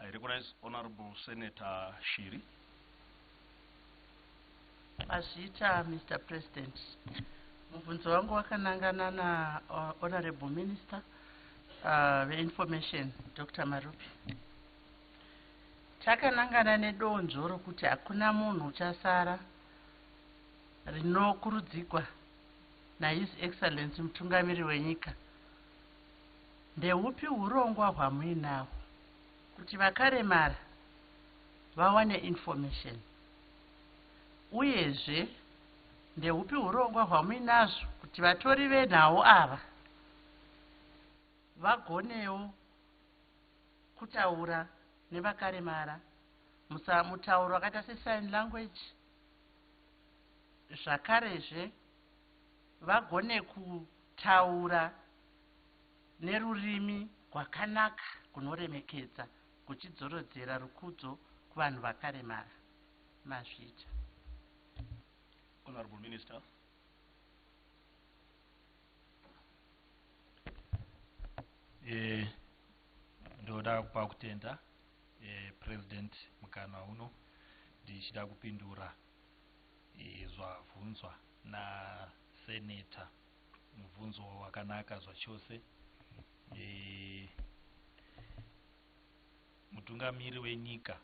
I recognize Honorable Senator Shiri. Ashita, Mr. President. Mubvunzo wangu wakanangana na Honorable Minister Information, Dr. Marupi. Takanangana nedonzvo rokuti hakuna munhu uchasara rinokurudzirwa naHis Excellency mutungamiri wenyika. Ndeupi urongwa hwamuinahwo kuti vakaremara vawane information? Uyezve ndeupi urongwa hwamuinazvo kuti vatori venhau ava vagonewo kutaura nevakaremara mutauro wakaita sesign language, zvakarezve vagone kutaura nerurimi rwakanaka kunoremekedza kuchidzorodzera rukudzo kuvanhu vakaremara. Mazvita. Honorable Minister. Ndoda kupa kutenda President mukana uno ndichida kupindura zvabvunzwa na Senator mubvunzo wakanaka zvachose. Mutungamiri wenyika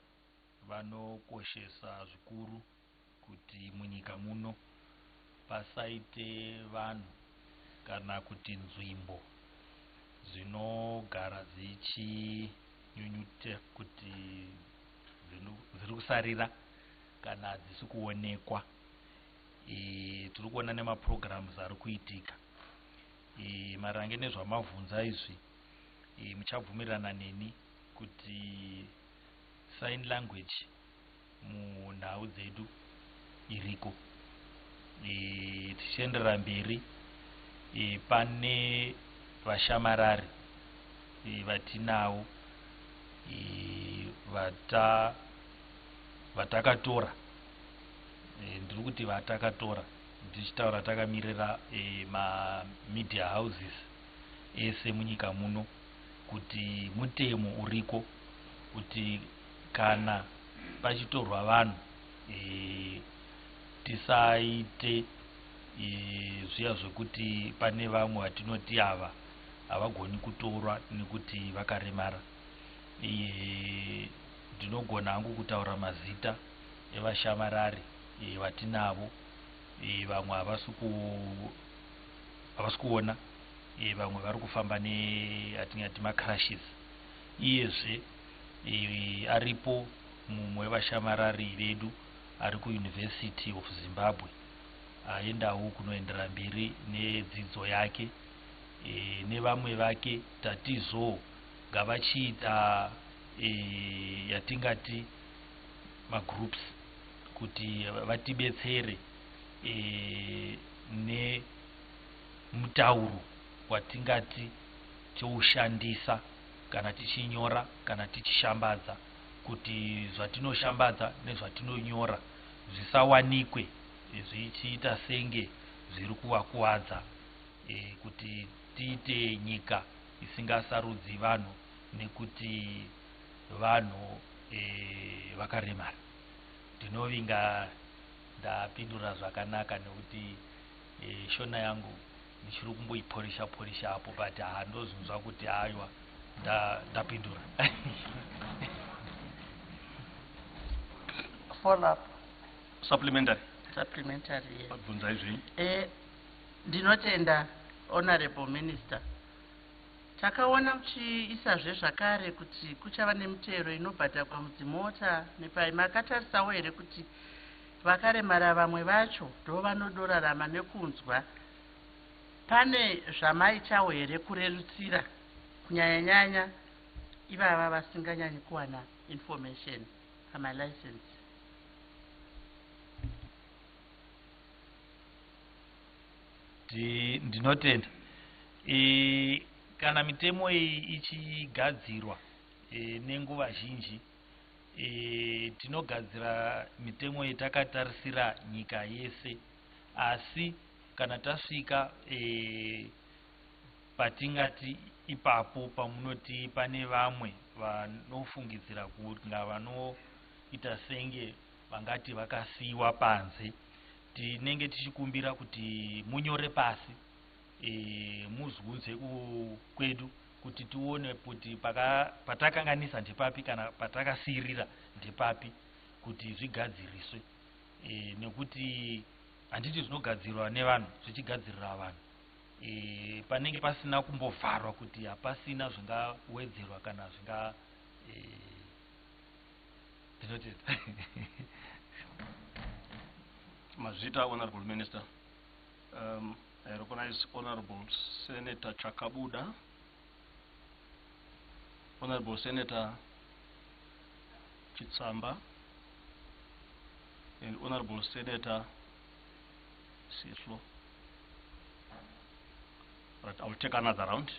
vanokoshesa zvikuru kuti munyika muno pasaite vanhu kana kuti nzvimbo dzinogara dzichinyunyuta kuti dziri kusarira kana dzisi kuonekwa. Tiri kuona nemaprograms ari kuitika. Marange nezvamabvunza izvi muchabvumirana neni kuti sign language munhau dzedu iriko. Tichienderera mberi, pane vashamarari vatinavo vatakatora, ndiri kuti vatakatora ndichitaura takamirira media houses ese munyika muno, kuti mutemo uriko kuti kana pachitorwa vanhu tisaite zviya zvekuti pane vamwe vatinoti ava havagoni kutorwa nekuti vakaremara. Ndinogona hangu kutaura mazita evashamarari vatinavo. Vamwe havasi kuona, vamwe vari kufamba neatingati macrashes. Iyezve aripo mumwe wevashamarari vedu ari kuUniversity of Zimbabwe, aendawo kunoendera mberi nedzidzo yake. Nevamwe vake tatizo ngavachiita yatingati magroups kuti vatibetsere nemutauro watingati toushandisa kana tichinyora kana tichishambadza, kuti zvatinoshambadza nezvatinonyora zvisawanikwe zvichiita senge zviri kuvakuwadza, kuti tiite nyika isingasarudzi vanhu nekuti vanhu vakaremara. Ndinovinga ndapindura zvakanaka nekuti shona yangu ndichiri kumboiporisha hapo, but handozvinzwa kuti aiwa ndapindura. Follow up. Supplementary. Yes. Mabvunza izvi. Ndinotenda Honorable Minister. Takaona kuchiisazve zvakare kuti kuchava nemutero inobhadharwa mudzimota makatarisawo here kuti vakaremara vamwe vacho ndo vanodorarama nekunzwa. Pane zvamaitawo here kurerutsira kunyanya ivava vasinganyanyi kuwana information pamalicense? Ndinotenda kana mitemo iyi ichigadzirwa nenguva zhinji, tinogadzira mitemo yetakatarisira nyika yese, asi kana tasvika patingati ipapo pamunoti pane vamwe vanofungidzira kunga vanoita senge vangati vakasiyiwa panze. Tinenge tichikumbira kuti munyore pasi muzunze kwedu kuti tione kuti patakanganisa ndepapi kana patakasirira ndepapi kuti zvigadziriswe, nekuti handiti zvinogadzirwa nevanhu zvichigadzirira vanhu. Panenge pasina kumbovharwa kuti hapasina zvingawedzerwa kana zvinga tinotedza. Mazita, Honorable Minister. I recognize Honorable Senator Chakabuda, Honorable Senator Chitsamba, and Honorable Senator Sislo. Right, I will take another round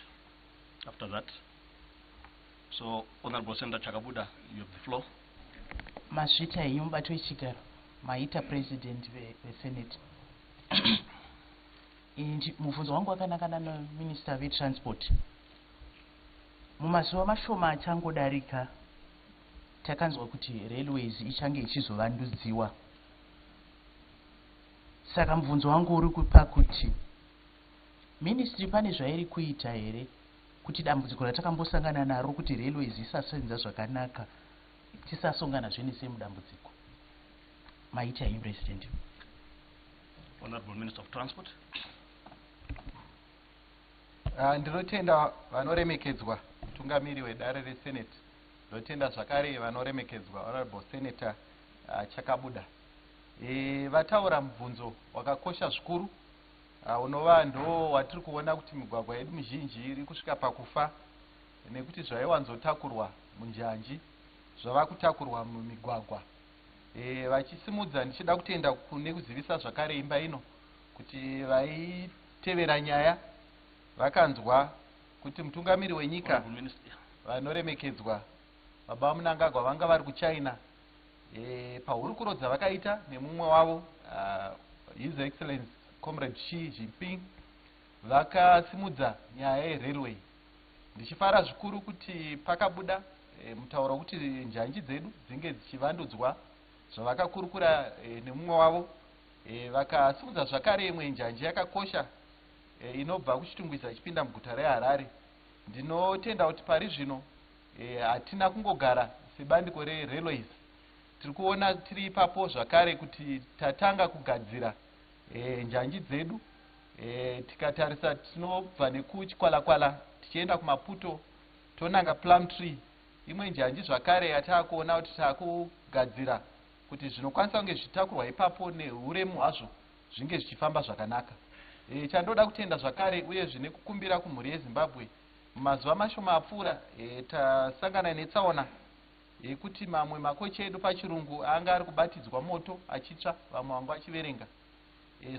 after that. So, Honorable Senator Chakabuda, you have the floor. Mazvita enyumbato yechigaro, maita president vesenate. Mubvunzo wangu wakanaka nominister vetransport. Mumazuva mashoma achangodarika takanzwa kuti railways ichange ichizovandudziwa. Saka mubvunzo wangu uri kupa kuti ministry pane zvairi kuita here kuti dambudziko ratakambosangana naro kuti railways isasenza zvakanaka tisasongana zvene semudambudziko. Maita you, President. Honorable Minister of Transport. Ndinotenda vanoremekedzwa mutungamiri wedare resenate. Ndinotenda zvakare vanoremekedzwa Honorable Senator Chakabuda. Vataura mubvunzo wakakosha zvikuru unova ndo watiri kuona kuti migwagwa yedu mizhinji iri kusvika pakufa nekuti zvaiwanzotakurwa munjanji zvava kutakurwa mumigwagwa. Vachisimudza ndichida kutenda kune kuzivisa zvakare imba ino kuti vaitevera nyaya vakanzwa kuti mutungamiri wenyika vanoremekedzwa baba Munangagwa vanga vari kuChina pahurukuro vakaita nemumwe wavo His Excellency Comrade Xi Jinping vakasimudza nyaya yerailway. Ndichifara zvikuru kuti pakabuda mutauro kuti njanji dzedu dzinge dzichivandudzwa zvavakakurukura nemumwe wavo. Vakasimudza zvakare imwe njanji yakakosha inobva kuchitungwiza ichipinda muguta reHarare. Ndinotenda kuti pari zvino hatina kungogara sebandiko rerailways, tiri kuona tiri ipapo zvakare kuti tatanga kugadzira njanji dzedu. Tikatarisa tinobva nekuchikwalakwala tichienda kuMaputo tonanga Plumtree, imwe njanji zvakare yataakuona kuti taakugadzira kuti zvinokwanisa kunge zvitakurwa ipapo neuremu hwazvo zvinge zvichifamba zvakanaka. Chandoda kutenda zvakare uye zvine kukumbira kumhuri yeZimbabwe, mumazuva mashoma apfuura tasangana netsaona yekuti mamwe makochi edu pachirungu anga ari kubatidzwa moto achitsva, vamwe vanga vachiverenga.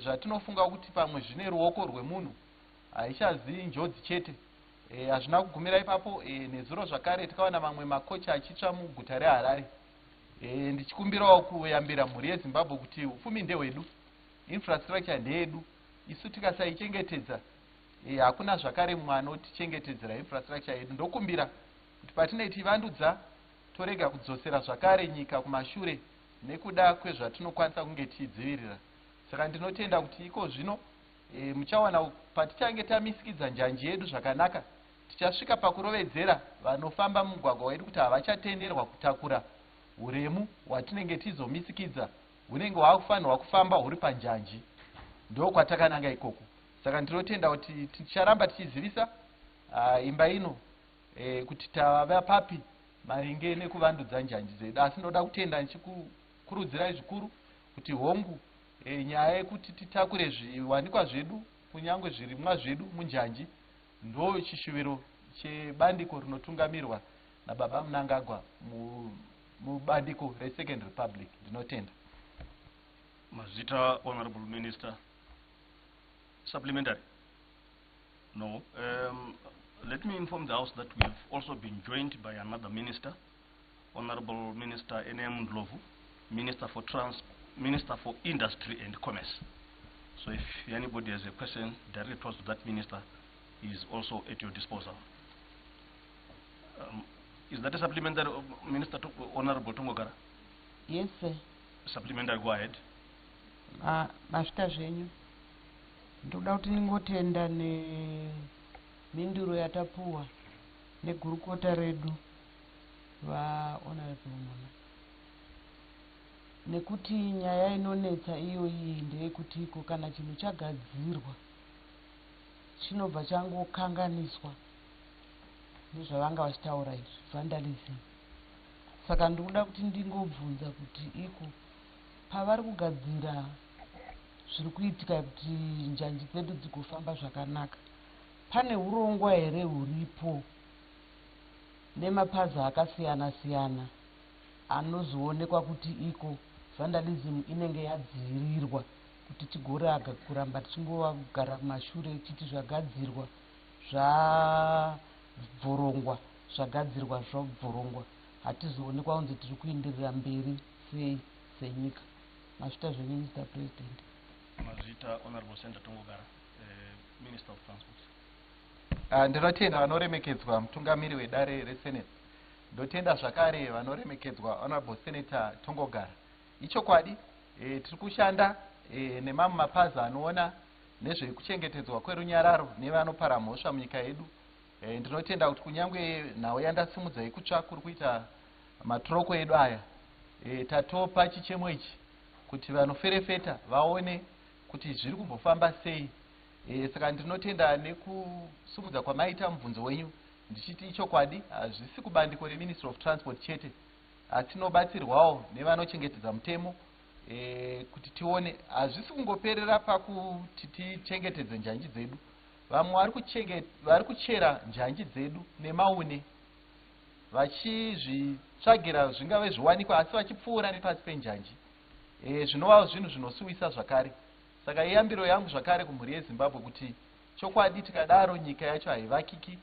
Zvatinofunga kuti pamwe zvine ruoko rwemunhu haichazivi njodzi chete. Hazvina kugumira ipapo. Nezuro zvakare tikaona mamwe makochi achitsva muguta reHarare. Ndichikumbirawo kuyambira mhuri yeZimbabwe kuti upfumi ndehwedu, infrastructure ndeyedu. Isu tikasaichengetedza hakuna zvakare mumwe anotichengetedzera infrastructure yedu. Ndokumbira kuti patinoiti vandudza torega kudzosera zvakare nyika kumashure nekuda kwezvatinokwanisa kunge tichidzivirira. Saka ndinotenda kuti iko zvino muchawana patichange tamisikidza njanji yedu zvakanaka tichasvika pakurovedzera vanofamba mumugwagwa wedu kuti havachatenderwa kutakura uremu hwatinenge tizomisikidza hunenge hwakufanirwa kufamba huri panjanji. Ndo kwatakananga ikoko. Saka ndinotenda kuti ticharamba tichizivisa imba ino kuti tava papi maringe nekuvandudza njanji dzedu. Asi ndoda kutenda ndichikukurudzirai zvikuru kuti hongu nyaya yekuti titakure zviwanikwa zvedu kunyange zvirimwa zvedu munjanji ndo chishuviro chebandiko rinotungamirwa nababa Munangagwa mubandiko reSecond Republic. Ndinotenda. Mazita, Honorable Minister. Supplementary? No. Let me inform the House that we have also been joined by another minister, Honorable Minister N.M. Ndlovu, Minister for Industry and Commerce. So if anybody has a question directly to that minister, he is also at your disposal. Is that a supplementary, Minister Honorable Tongogara? Yes, sir. Supplementary, go ahead. Masvita zvenyu. Ndoda kuti ndingotenda nemhinduro yatapuwa negurukota redu vahonorable Mona. Nekuti nyaya inonetsa iyoyi ndeyekuti iko kana chinhu chagadzirwa chinobva changokanganiswa nezvavanga vachitaura izvi vandalism. Saka ndikuda kuti ndingobvunza kuti iko pavari kugadzira zviri kuitika kuti njanji dzedu dzigofamba zvakanaka, pane urongwa here huripo nemapazi akasiyana siyana anozoonekwa kuti iko vandalism inenge yadzivirirwa kuti tigorega kuramba tichingova kugara kumashure tichiti zvagadzirwa zvabvorongwa zvagadzirwa zvabvorongwa, hatizoonekwa kunzi tiri kuenderera mberi sei senyika. Masvita zvenyu, Mr. President. Mazita Honorable Senator Tongogara, Minister of Transport. Ndinotenda vanoremekedzwa mutungamiri wedare reSenate. Ndotenda zvakare vanoremekedzwa Honorable Senator Tongogara. Ichokwadi tiri kushanda nemamwe mapazi anoona nezvekuchengetedzwa kwerunyararo nevanopara mhosva munyika yedu. Ndinotenda kuti kunyangwe nhau yandasimudza yekutsva kuri kuita maturoko edu aya, tatopa chichemo ichi kuti vanoferefeta vaone kuti zviri kumbofamba sei. Saka ndinotenda nekusumudza kwamaita mubvunzo wenyu ndichiti ichokwadi hazvisi kubandiko reMinistry of Transport chete, asi tinobatsirwawo nevanochengetedza mutemo kuti tione hazvisi kungoperera pakuti tichengetedze njanji dzedu. Vamwe vari kuchera njanji dzedu nemaune vachizvitsvagira zvingave zviwanikwa asi vachipfuura nepasi penjanji, zvinova zvinhu zvinosuwisa zvakare. Saka iyambiro yangu zvakare kumhuri yeZimbabwe kuti chokwadi tikadaro nyika yacho haivakiki,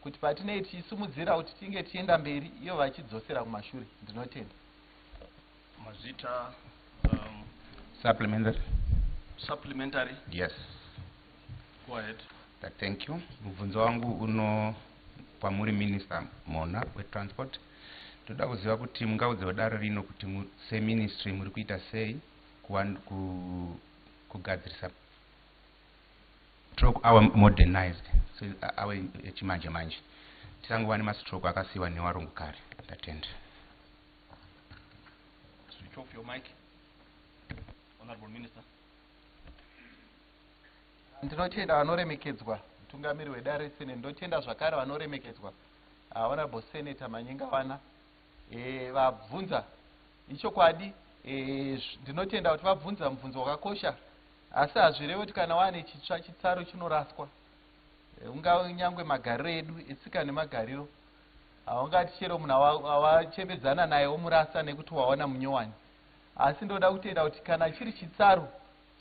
kuti patinei tichisimudzira kuti tinge tienda mberi iyo vachidzosera kumashure. Ndinotenda. Mazita Supplementary. Supplementary. Yes. Go ahead. Thank you. Mubvunzo wangu uno kwamuri Minister Mona weTransport. Toda kuziva kuti mungaudze dare rino kuti seministry muri kuita sei kugadzirisa stroke our modernized so awe echimanje manje tisangova nemastroke akasiyiwa nevarungu kare. Ndatenda. Switch off your mic. Honorable Minister. Ndinotenda vanoremekedzwa mutungamiri wedare reSenate. Ndotenda zvakare vanoremekedzwa Honorable Senator Manyengawana vabvunza ichokwadi. Ndinotenda kuti vabvunza mubvunzo wakakosha, asi hazvirevo kuti kana wane chitsva chitsaro chinoraswa. Ungava nyangwe magariro edu etsika nemagariro, haungati chero munhu awachembedzana naye omurasa nekuti waona munyowani. Asi ndoda kutenda kuti kana chiri chitsaro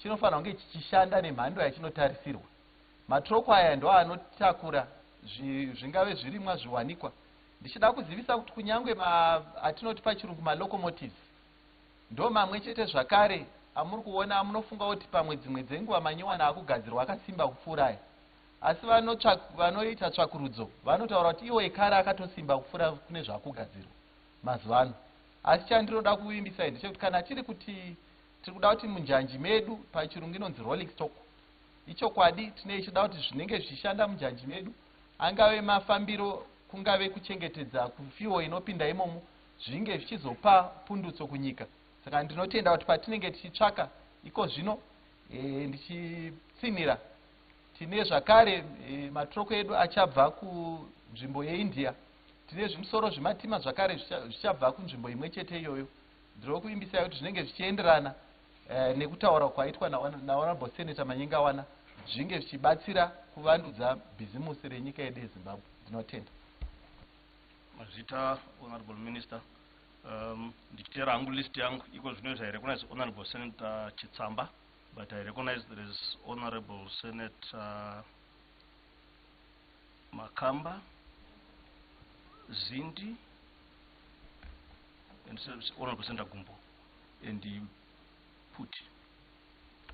chinofanira kunge chichishanda nemhando yachinotarisirwa. Matroko aya ndo anotakura zvingave zvirimwa zviwanikwa. Ndichida kuzivisa kuti kunyangwe atinoti pachirungu malocomotives ndo mamwe chete zvakare amuri kuona munofunga kuti pamwe dzimwe dzenguva manyowana akugadzirwa akasimba kupfuura aya, asi vanoita tsvakurudzo vanotaura kuti iwo ekare akatosimba kupfuura kune zvakugadzirwa mazuva ano. Asi chandinoda kuvimbisa ndechekuti kana tiri kuda kuti munjanji medu pachirungu inonzi rolling stock, ichokwadi tichida kuti zvinenge zvichishanda munjanji medu, angave mafambiro, kungave kuchengetedza kufuel inopinda imomo, zvinge zvichizopa pundutso kunyika. Saka ndinotenda kuti patinenge tichitsvaka iko zvino ndichitsinira tine zvakare matroko edu achabva kunzvimbo yeIndia, tine zvimusoro zvematima zvakare zvichabva kunzvimbo imwe chete iyoyo. Ndiri kuimbisa kuti zvinenge zvichienderana nekutaura kwaitwa naHonorable Senator Manyengawana, zvinge zvichibatsira kuvandudza bhizimusi renyika yedu yeZimbabwe. Ndinotenda. Mazita Honorable Minister. Ndichitera hangu list yangu iko zvinoita I recognize Honorable Senator Chitsamba, but I recognize there is Honorable Senator Makamba, Zindi, and Honorable Senator Gumbo, and the Puti.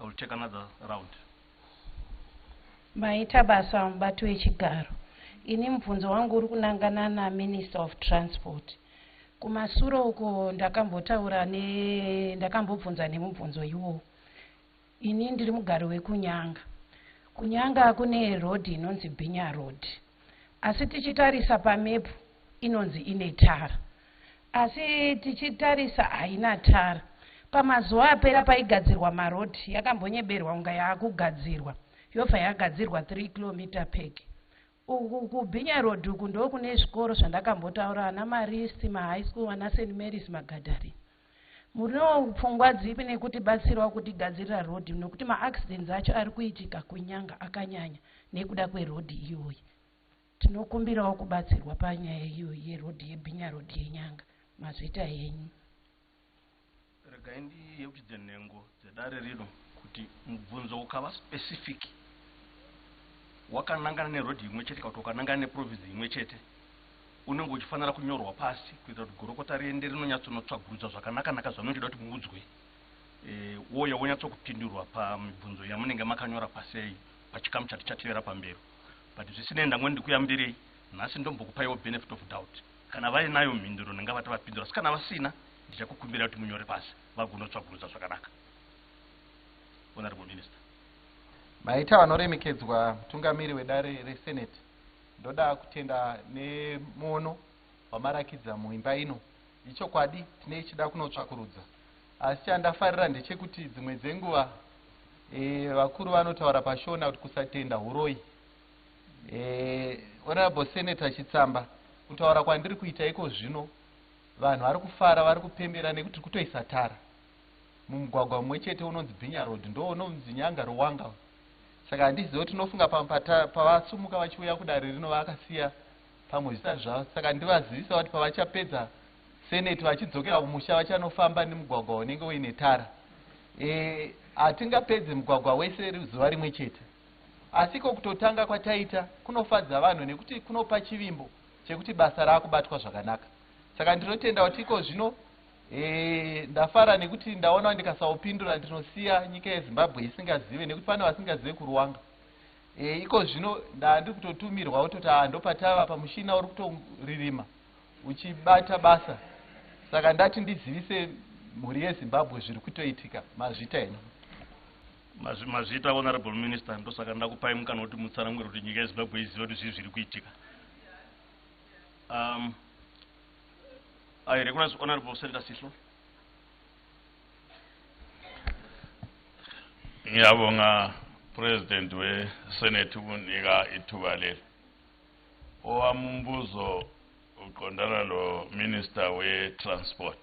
I will take another round. Maita basa mbatu echigaro. Ini mubvunzo wangu uri kunangana naMinister of Transport. Kumashure uko ndakambobvunza nemubvunzo iwowo. Ini ndiri mugari wekunyanga. Kunyanga kune road inonzi Bhinya Road. Asi tichitarisa pamepu inonzi ine tara. Asi tichitarisa haina tara. Pamazuva apera paigadzirwa marodhi yakambonyeberwa unga yaakugadzirwa. Yobva yagadzirwa 3 km peke. Uku kuBhinya Road uku ndo kune zvikoro zvandakambotaura ana Maristi, mahigh school, ana St Mary's, Magadari. Muno pfungwa dzipi nekuti batsirawo kuti gadzirira road nokuti maaccidents acho ari kuitika kunyanga akanyanya nekuda kwerodhi iyoyi. Tinokumbirawo kubatsirwa panyaya iyoyi yerodhi yeBhinya Road yenyanga. Mazvita yenyu. Regai ndiyeuchidze nhengo dzedare rino kuti mubvunzo ukava specific wakanangana nerodhi imwe chete kana kuti wakanangana neprovinsi imwe chete unenge uchifanira kunyorwa pasi kuitira kuti gorokota riende rinonyatsonotsvagurudzwa zvakanaka zvamunoda kuti muudzwe wouya wonyatsokupindurwa pamibvunzo yamunenge makanyora pasei pachikamu chati chatevera pamberi. But zvisinei ndangoni ndikuyambirei nhasi ndombokupaiwo benefit of doubt. Kana vainayo mhinduro ndingavati vapindura, asi kana vasina ndichakukumbira kuti munyore pasi vagonotsvagurudza zvakanaka. Honorable Minister. Maita vanoremekedzwa mutungamiri wedare reseneti, ndoda kutenda nemuono wamarakidza muimba ino. Ichokwadi tine chida kunotsvakurudza, asi chandafarira ndechekuti dzimwe dzenguva vakuru vanotaura pashona kuti kusatenda huroi. Honorable Senator Chitsamba, kutaura kwandiri kuita iko zvino vanhu vari kufara, vari kupembera nekuti kutoisa tara mumugwagwa mumwe chete unonzi Bhinya Road ndo unonzi Nyanga Ruwanga. Saka handizivi kuti tinofunga pavasumuka vachiuya kudare rino vakasiya pamwe zvisati zvavo. Saka ndivazivisa kuti pavachapedza seneti vachidzokera kumusha vachanofamba nemugwagwa unenge uine tara. Hatingapedze mugwagwa wese zuva rimwe chete, asi ko kutotanga kwataita kunofadza vanhu nekuti kunopa chivimbo chekuti basa raakubatwa zvakanaka. Saka ndinotenda kuti iko zvino ndafara nekuti ndaona ndikasaupindura ndinosiya nyika yeZimbabwe isingazive, nekuti pane vasingazive kuRuwanga. Iko zvino ndandiri kutotumirwa kutoti ndopatava pamushina uri kutoririma uchibata basa. Saka ndati ndizivise mhuri yeZimbabwe zviri kutoitika. Mazvita ino mazvita Honorable Minister, ndosaka ndakupai mukana kuti mutsanangure kuti nyika yeZimbabwe izive kuti zviri kuitika. I recognize Honorable Senator Sislo. Ngiyabonga President weSenate ukunika ithuba leli. Owami umbuzo uqondana lo Minister weTransport.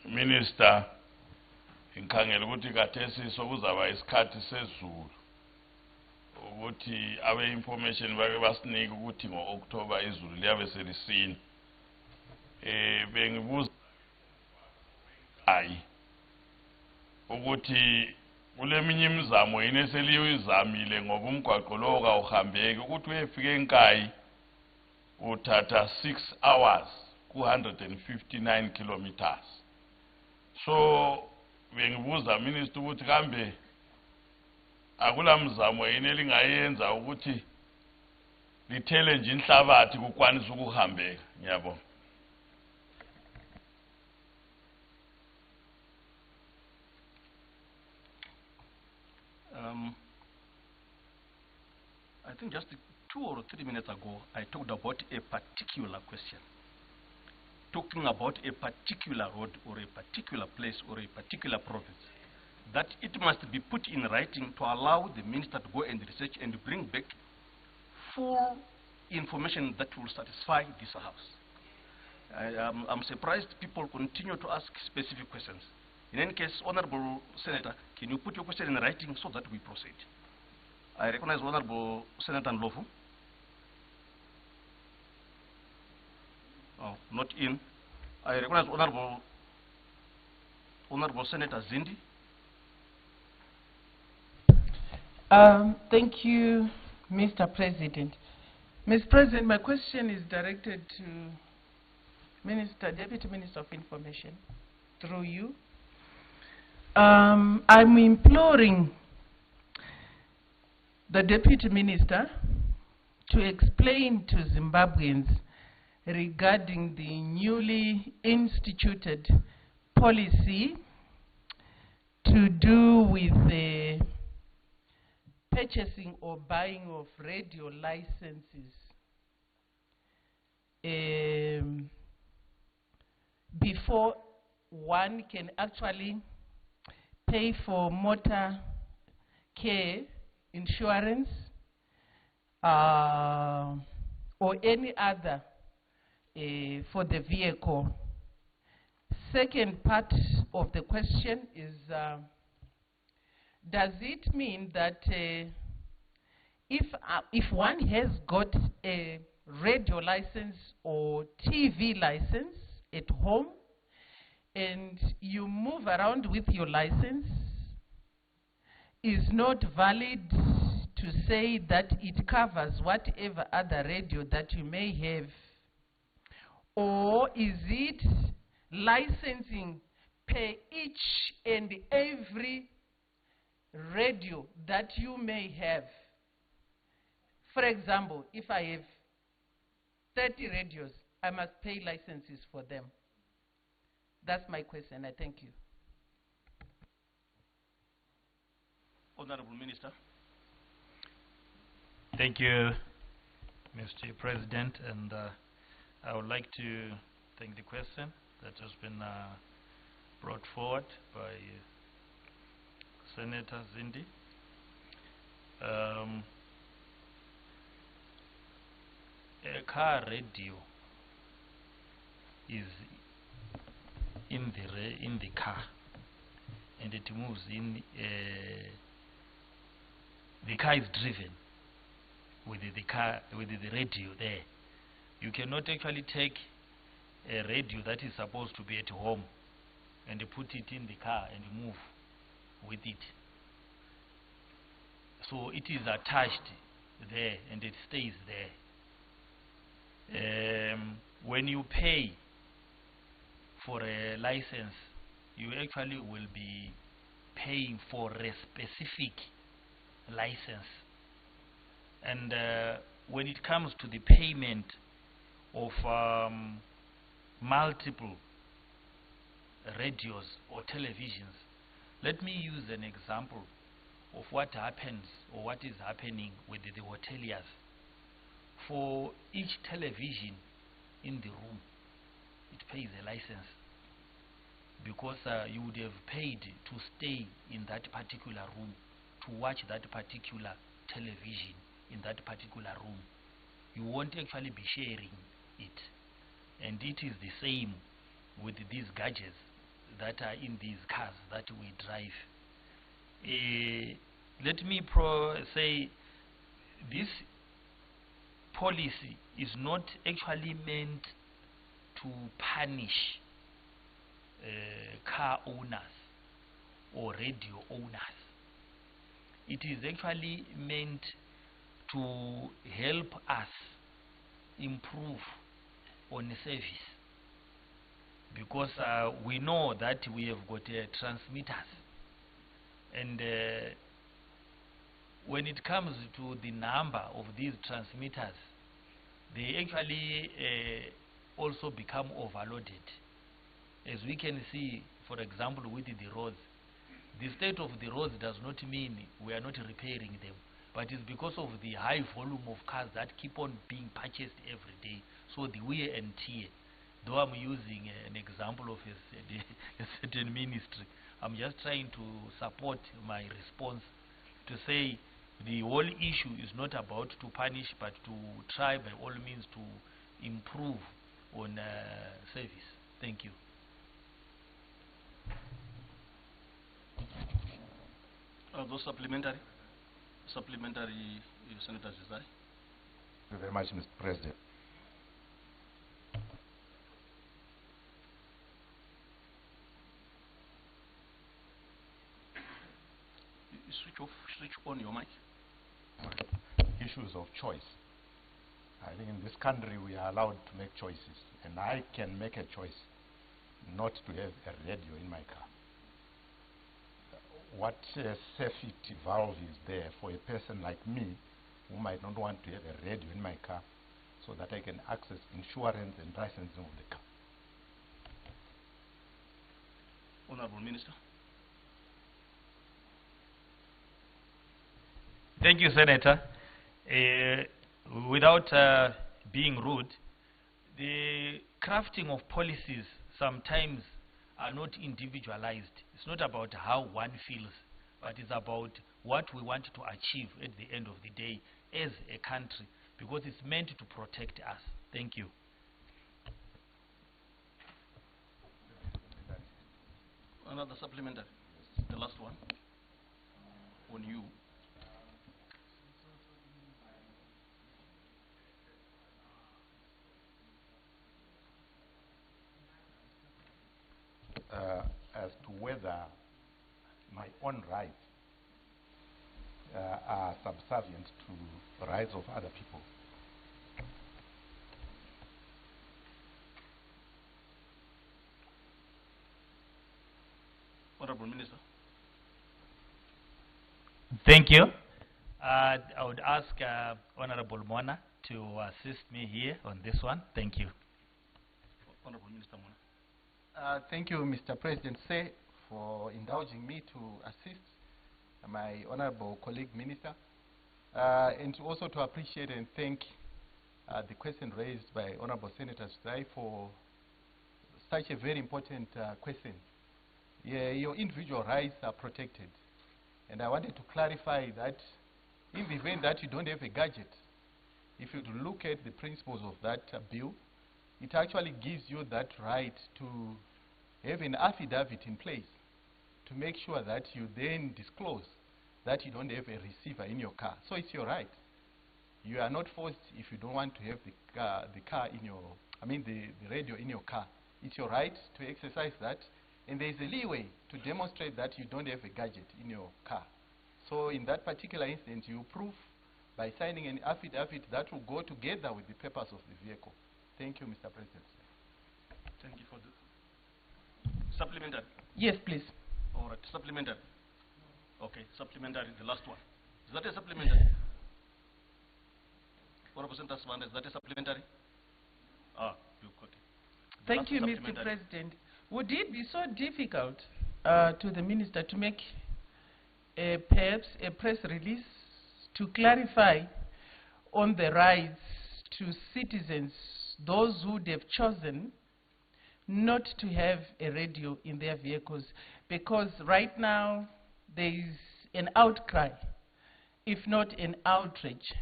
Minister, ngikhangela ukuthi kathesi sokuzaba isikhathi sezulu ukuthi abe information bake basinike ukuthi ngo-October izulu liyabe selisina. Bengibuza ukuthi kuleminye imizamo yini eseliyizamile ngoba umgwaqo lo kawuhambeki ukuthi uyefika eNkayi uthatha 6 hours ku159 kilometers. So bengibuza Minister ukuthi kambe akula mzamo yini elingayenza ukuthi lithele nje inhlabathi kukwanisa ukuhambeka. Ngiyabonga. I think just 2 or 3 minutes ago, I talked about a particular question. Talking about a particular road or a particular place or a particular province. That it must be put in writing to allow the minister to go and research and bring back full information that will satisfy this house. I'm surprised people continue to ask specific questions. In any case, Honorable Senator, can you put your question in writing so that we proceed? I recognize Honorable Senator Ndlovu. Oh, not in. I recognize Honorable Senator Zindi. Thank you, Mr. President. Mr. President, my question is directed to Deputy Minister of Information, through you. I'm imploring the Deputy Minister to explain to Zimbabweans regarding the newly instituted policy to do with the purchasing or buying of radio licenses before one can actually pay for motor care insurance or any other for the vehicle. Second part of the question is, does it mean that if one has got a radio license or TV license at home and you move around with your license, is not valid to say that it covers whatever other radio that you may have? Or is it licensing per each and every radio that you may have? For example, if I have 30 radios, I must pay licenses for them. That's my question. I thank you. Honorable Minister. Thank you, Mr. President, and I would like to thank the question that has been brought forward by Senator Zindi. A car radio is in the car, and it moves in. The car is driven with the car, with the radio there. You cannot actually take a radio that is supposed to be at home and put it in the car and move with it. So it is attached there and it stays there. When you pay for a license, you actually will be paying for a specific license. And when it comes to the payment of multiple radios or televisions, let me use an example of what happens or what is happening with the hoteliers. For each television in the room, it pays a license, because you would have paid to stay in that particular room to watch that particular television in that particular room. You won't actually be sharing it. And it is the same with these gadgets that are in these cars that we drive. Let me say this policy is not actually meant to punish car owners or radio owners. It is actually meant to help us improve on service, because we know that we have got transmitters, and when it comes to the number of these transmitters, they actually also become overloaded. As we can see, for example, with the roads, the state of the roads does not mean we are not repairing them, but it's because of the high volume of cars that keep on being purchased every day. So the wear and tear, though I'm using an example of a certain ministry, I'm just trying to support my response to say the whole issue is not about to punish, but to try by all means to improve on service. Thank you. Those supplementary, Senator Zizai. Thank you very much, Mr. President. Switch on your mic. Issues of choice. I think in this country we are allowed to make choices, and I can make a choice not to have a radio in my car. what safety valve is there for a person like me who might not want to have a radio in my car so that I can access insurance and licensing of the car. Honorable Minister. Thank you, Senator. Without being rude, the crafting of policies sometimes are not individualized. It's not about how one feels, but it's about what we want to achieve at the end of the day as a country, because it's meant to protect us. Thank you. Another supplementary. The last one. On you. As to whether my own rights are subservient to the rights of other people. Honorable Minister. Thank you. I would ask Honorable Mona to assist me here on this one. Thank you. Honorable Minister Mona. Thank you, Mr. President, for indulging me to assist my honorable colleague minister, and also to appreciate and thank the question raised by Honorable Senator Sudai for such a very important question. Yeah, your individual rights are protected, and I wanted to clarify that in the event that you don't have a gadget, if you look at the principles of that bill, it actually gives you that right to have an affidavit in place to make sure that you then disclose that you don't have a receiver in your car. So it's your right. You are not forced if you don't want to have the radio in your car. It's your right to exercise that, and there is a leeway to demonstrate that you don't have a gadget in your car. So in that particular instance, you prove by signing an affidavit that will go together with the papers of the vehicle. Thank you, Mr. President. Thank you for the supplementary. Yes, please. All right, supplementary. Okay, supplementary, the last one. Is that a supplementary? Honorable Senator Swanda, is that a supplementary? Okay. Thank you, Mr. President. Would it be so difficult to the minister to make perhaps a press release to clarify on the rights to citizens, those who would have chosen not to have a radio in their vehicles? Because right now there is an outcry, if not an outrage,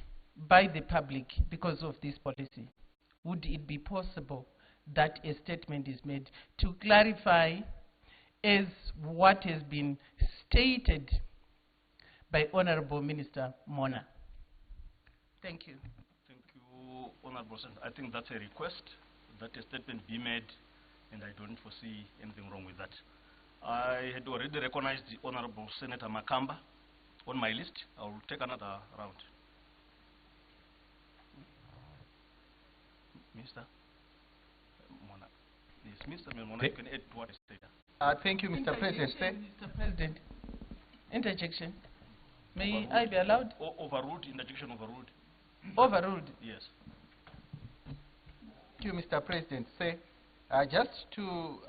by the public because of this policy. Would it be possible that a statement is made to clarify as what has been stated by Honorable Minister Mona? Thank you. Thank you, Honorable Senator. I think that's a request that a statement be made, and I don't foresee anything wrong with that. I had already recognized the Honorable Senator Makamba on my list. I will take another round. Minister Mona. Yes, Mr. Mona, you can add to what I said. Thank you, Mr. President. Mr. President. Interjection. May I be allowed? Overruled, interjection overruled. Overruled. Yes. Thank you, Mr. President. Just to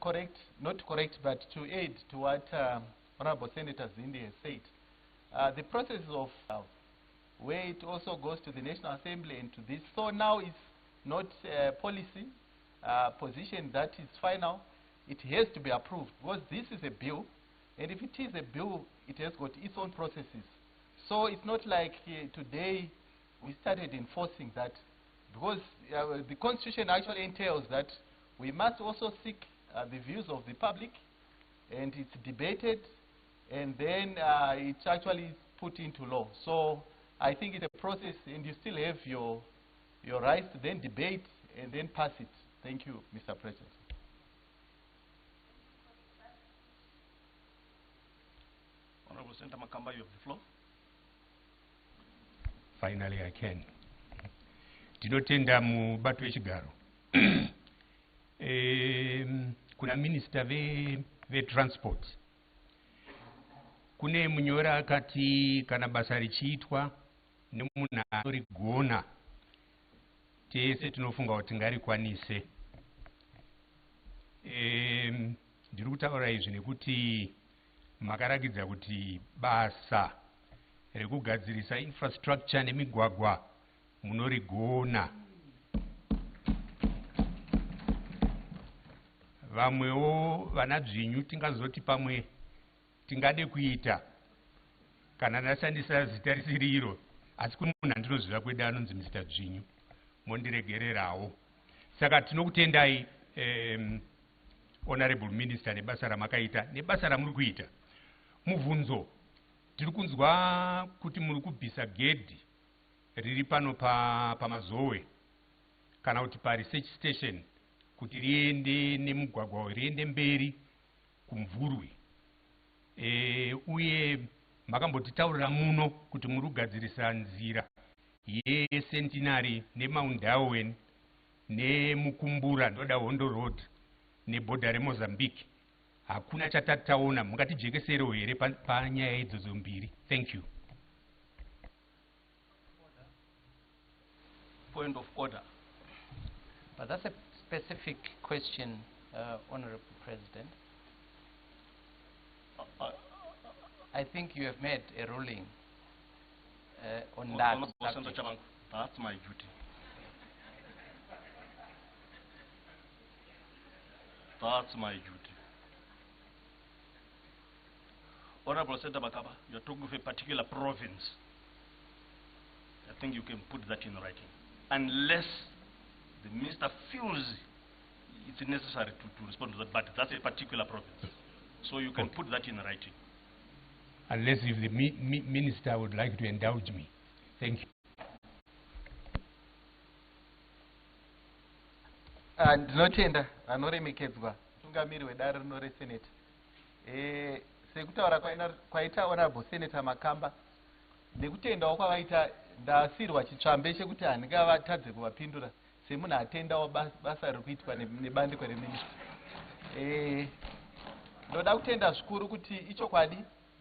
correct, not correct, but to add to what Honorable Senator Zindi has said, the process of where it also goes to the National Assembly and to this. So now it's not a policy position that is final. It has to be approved because this is a bill, and if it is a bill, it has got its own processes. So it's not like today we started enforcing that, because the Constitution actually entails that we must also seek the views of the public, and it's debated, and then it's actually put into law. So I think it's a process, and you still have your rights to then debate and then pass it. Thank you, Mr. President. Honorable Senator Makamba, you have the floor. Finally I can. Tinotenda mubatu wechigaro. Kuna minister ve transport kune munyora akati kana basa richiitwa nemunhu anorigona tese tinofunga kuti ngarikwanise. Ndiri kutaura izvi nekuti makarakidza kuti basa rekugadzirisa infrastructure nemigwagwa munorigona. Vamwewo vana dzvinyu tingazoti pamwe tingade kuita kana ndashandisa zita risiri iro, asi kune munhu andinoziva kwedu anonzi Mr. Dzvinyu, mondiregererawo. Saka tinokutendai Honorable Minister nebasa ramakaita nebasa ramuri kuita. Mubvunzo, tiri kunzwa kuti muri kubvisa gedhi riri pano pamazowe kana kuti paresearch station kuti riende nemugwagwa riende mberi kumvurwi. Uye makambotitaurira muno kuti muri kugadzirisa nzira yeCentenary neMount Darwin nemukumbura ndoda Hondo Road nebhodha reMozambique. Hakuna chatataona, mungatijekeserewo here panyaya idzodzo mbiri. Thank you. Point of order. But that's a specific question, Honorable President. I think you have made a ruling on that subject. That's my duty. That's my duty. Honorable Senator Bakaba, you're talking of a particular province. I think you can put that in writing. Unless the minister feels it's necessary to respond to that, but that's a particular province. So you can put that in writing. Unless if the minister would like to indulge me. Thank you. Ndinotenda vanoremekedzwa mutungamiri wedare rino reseneta. Sekutaura kwaita Honorable Senator Makamba nekutendawo kwavaita ndasirwa chitsvambe chekuti handingavatadze kuvapindura semunhu atendawo basa riri kuitwa nebandiko reminista. Ndoda kutenda zvikuru kuti ichokwadi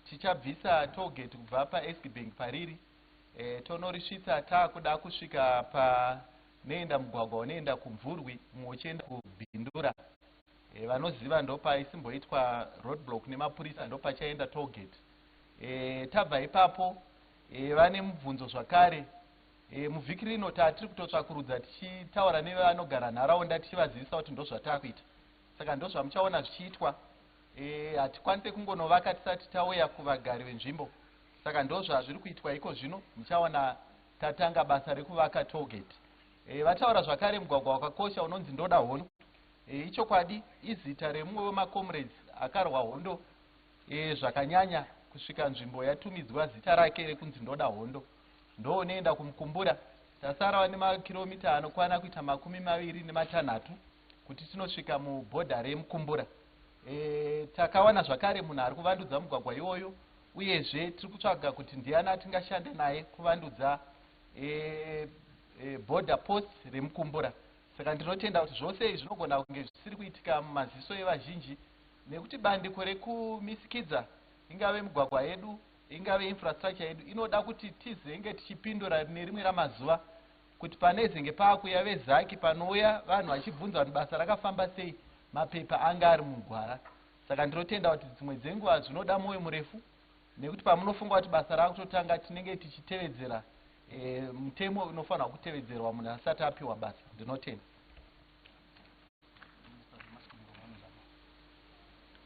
tichabvisa tollgate kubva paEsky Bank pariri tonorisvitsa taakuda kusvika neenda mugwagwa unoenda kumvurwi mumwe uchienda kubhindura. Vanoziva ndopaisimboitwa roadblock nemapurisa ndopachaenda tollgate. Tabva ipapo vane mubvunzo zvakare. Muvhiki rino tatiri kutotsvakurudza tichitaura nevanogara nharaunda tichivazivisa kuti ndozvataakuita. Saka ndozvamuchaona zvichiitwa. Hatikwanise kungonovaka tisati tauya kuvagari venzvimbo. Saka ndozvazviri kuitwa iko zvino, muchaona tatanga basa rekuvaka tollgate. Vataura zvakare mugwagwa wakakosha unonzi Ndoda Hondo. Ichokwadi izita remumwe wemacomrades akarwa hondo zvakanyanya kusvika nzvimbo yatumidzwa zita rake rekunzi Ndoda Hondo. Ndoonoenda kumukumbura. Tasarawo nemakiromita anokwana kuita 26 kuti tinosvika mubhodha remukumbura. Takawana zvakare munhu ari kuvandudza mugwagwa iwoyo, uyezve tiri kutsvaga kuti ndiani atingashande naye kuvandudza border post remukumbura. Saka ndinotenda kuti zvose izvi zvinogona kunge zvisiri kuitika mumaziso evazhinji nekuti bandiko rekumisikidza ingave migwagwa yedu ingave infrastructure yedu inoda kuti tizenge tichipindura nerimwe ramazuva kuti panezenge paakuya vezaki panouya vanhu vachibvunza kuti basa rakafamba sei, mapepa anga ari mugwara. Saka ndinotenda kuti dzimwe dzenguva zvinoda mwoyo murefu nekuti pamunofunga kuti basa rakutotanga tinenge tichitevedzera mutemo unofanira kutevedzerwa munhu asati apiwa basa. Ndinotenda.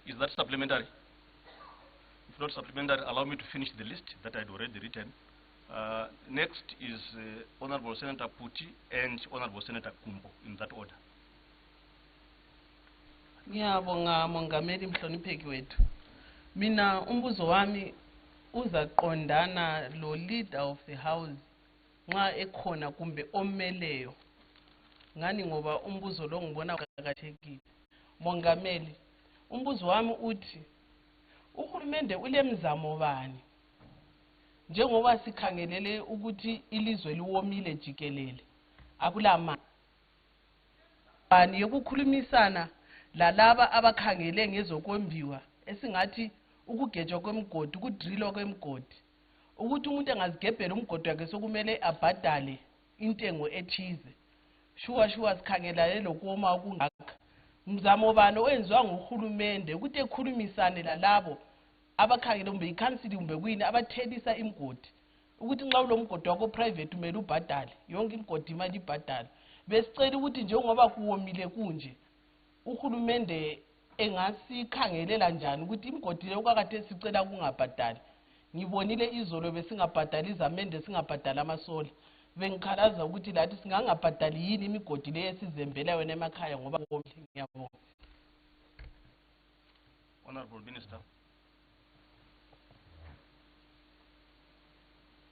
Is that supplementary? If not supplementary, allow me to finish the list that I had already written. Next is Honorable Senator Puti and Honorable Senator Kumbo, in that order. Ngiyabonga mongameli mhlonipheki wethu. Mina umbuzo wami uzaqondana lo leader of the house nxa ekhona kumbe omeleyo. Ngani ngoba umbuzo lo ngibona uqhakathekile. Mongameli, umbuzo wami uthi uhulumende ulemzamo bani njengoba sikhangelele ukuthi ilizwe liwomile jikelele akulama bani yokukhulumisana lalaba abakhangele ngezokombiwa esingathi ukugejwa kwemigodi ukudrilwa kwemigodi ukuthi umuntu engazigebhela umgodi wakhe sokumele abhadale intengo ethize shuwa sikhangelane lokuoma okungaka mzamo bani owenziwa nguhulumende ukuthi ekhulumisane lalabo abakhangele kumbe ikhansili kumbe kuyini abathelisa imigodi ukuthi nxa ulomgodi wakho private umele ubhadale yonke imigodi imali ibhadale besicela ukuthi njengoba kuwomile kunje uhulumende engasikhangelela njani ukuthi imigodi leyo kwakade sicela kungabhadali ngibonile izolo besingabhadali izamende singabhadala amasola bengikhalaza ukuthi lathi singangabhadali yini imigodi leyo esizembela yona emakhaya ngoba kuwomile ngiyabonga. Honorable Minister.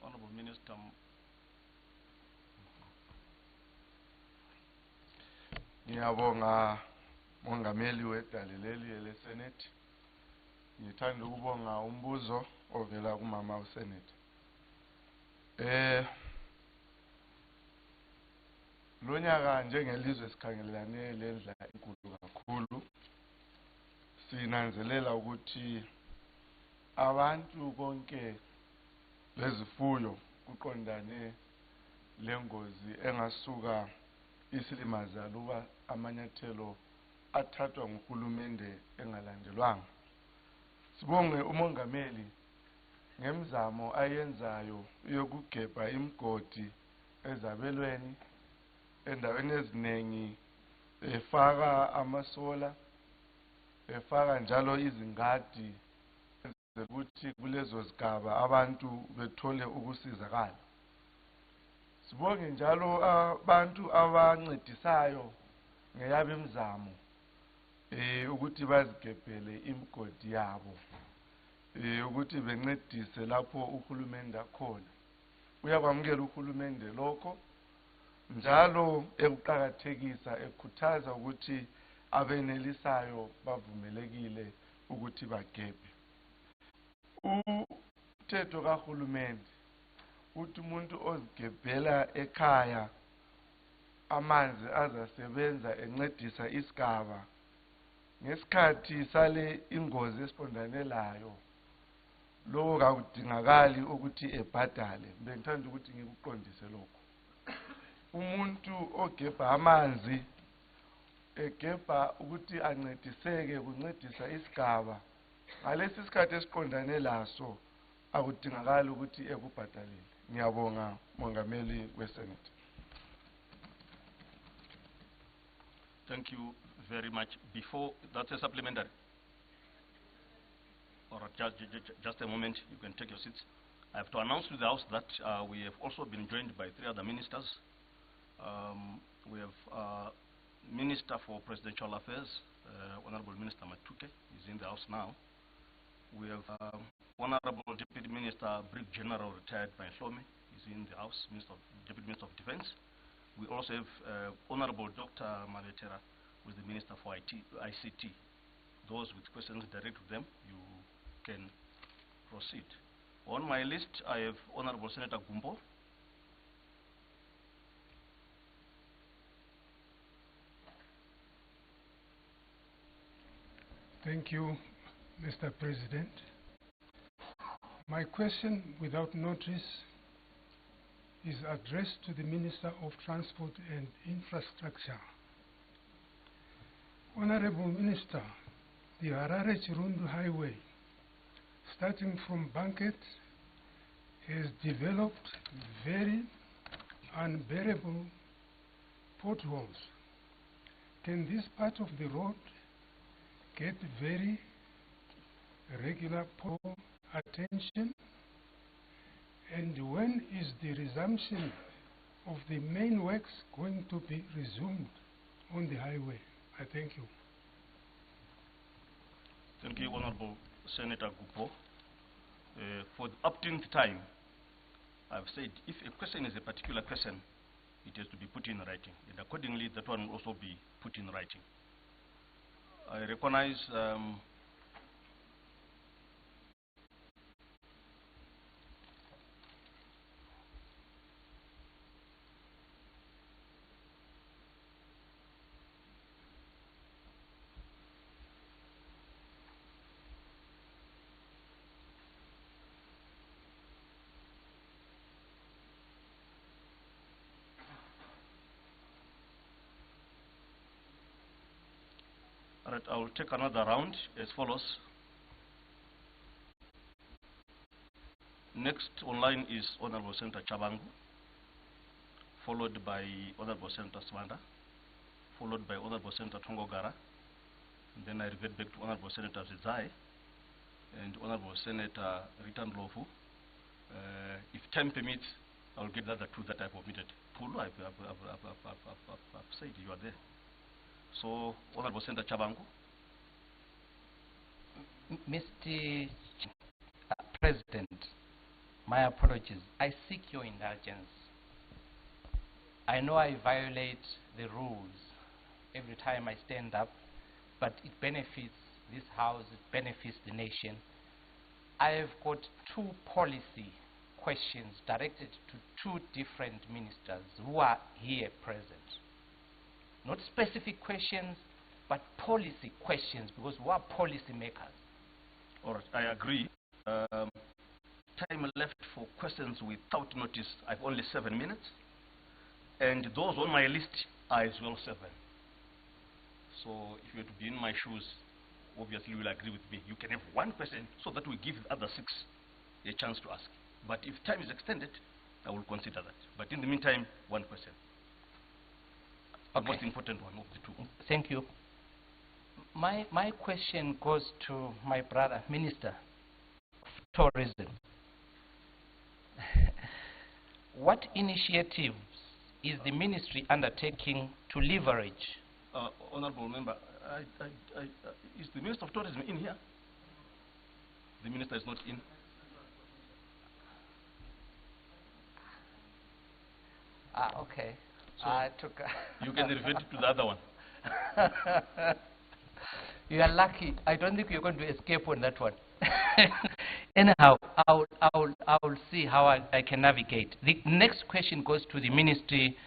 Honorable Minister. Ngiyabonga mongameli wedale leli eleSenate. Ngithanda ukubonga umbuzo ovela kumama uSenate. Lonyaka njengelizwe sikhangelane lendla enkulu kakhulu. Sinanzelela ukuthi abantu konke bezifuyo kuqondane lengozi engasuka isilimaza luba amanyathelo athathwa nguhulumende engalandelwanga. Sibonge umongameli ngemizamo ayenzayo yokugebha imigodi ezabelweni endaweni eziningi efaka amasola efaka njalo izingadi ukuthi kulezo zigaba abantu bethole ukusizakala. Sibonge njalo abantu abancedisayo ngeyabo imizamo ukuthi bazigebhele imigodi yabo ukuthi bencedise lapho uhulumende akhona. Uyakwamukela uhulumende lokho njalo ekuqhakathekisa ekhuthaza ukuthi abenelisayo bavumelekile ukuthi bagebhe. Umthetho kahulumende uthi umuntu ozigebhela ekhaya amanzi azasebenza encedisa isigaba ngesikhathi sale ingozi esipondane layo lo akudingakali ukuthi ebhadale. Bengithanda ukuthi ngikuqondise lokho. Umuntu ogebha amanzi egebha ukuthi ancediseke kuncedisa isigaba ngalesi sikhathi esiqondane laso akudingakali ukuthi ekubhadalele. Ngiyabonga mongameli weSenate. Thank you very much. Before, that's a supplementary. All right, just a moment, you can take your seats. I have to announce to the House that we have also been joined by 3 other ministers. We have Minister for Presidential Affairs, Honorable Minister Matuke, is in the House now. We have Honorable Deputy Minister, Brigadier General retired by Hlome, is in the House, Deputy Minister of Defense. We also have Honorable Dr. Maletera, who is the Minister for ICT. Those with questions direct to them, you can proceed. On my list, I have Honorable Senator Gumbo. Thank you, Mr. President. My question, without notice, is addressed to the Minister of Transport and Infrastructure. Honorable Minister, the Harare-Chirundu Highway, starting from Banket, has developed very unbearable potholes. Can this part of the road get very regular pothole attention? And when is the resumption of the main works going to be resumed on the highway? I thank you. Thank you, Honorable Senator Gupo. For the upteenth time, I've said if a question is a particular question, it has to be put in writing, and accordingly that one will also be put in writing. I recognize All right, I will take another round as follows. Next online is Honorable Senator Chabangu, followed by Honorable Senator Swanda, followed by Honorable Senator Tongogara, and then I revert back to Honorable Senator Zizai and Honorable Senator Ritan Lofu. If time permits, I will get the other two that I've omitted. Pulu, I've said you are there. So, Honorable Senator Chabangu. Mr. President, my apologies. I seek your indulgence. I know I violate the rules every time I stand up, but it benefits this House, it benefits the nation. I have got two policy questions directed to two different ministers who are here present. Not specific questions, but policy questions, because we are policy makers. All right, I agree. Time left for questions without notice, I've only 7 minutes. And those on my list are as well 7. So if you were to be in my shoes, obviously you will agree with me. You can have one question so that we give the other 6 a chance to ask. But if time is extended, I will consider that. But in the meantime, one question. The most important one of the two. Thank you. My question goes to my brother, Minister of Tourism. What initiatives is the ministry undertaking to leverage? Honorable Member, is the Minister of Tourism in here? The Minister is not in. Okay. So you can revert to the other one. You are lucky. I don't think you're going to escape on that one. Anyhow, I'll see how I can navigate. The next question goes to the Ministry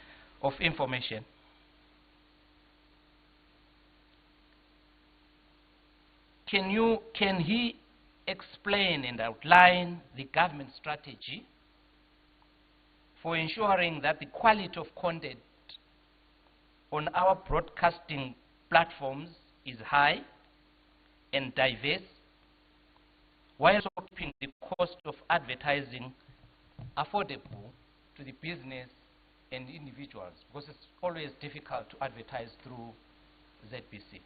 of Information. Can he explain and outline the government strategy for ensuring that the quality of content on our broadcasting platforms is high and diverse, while also keeping the cost of advertising affordable to the business and individuals, because it's always difficult to advertise through ZBC.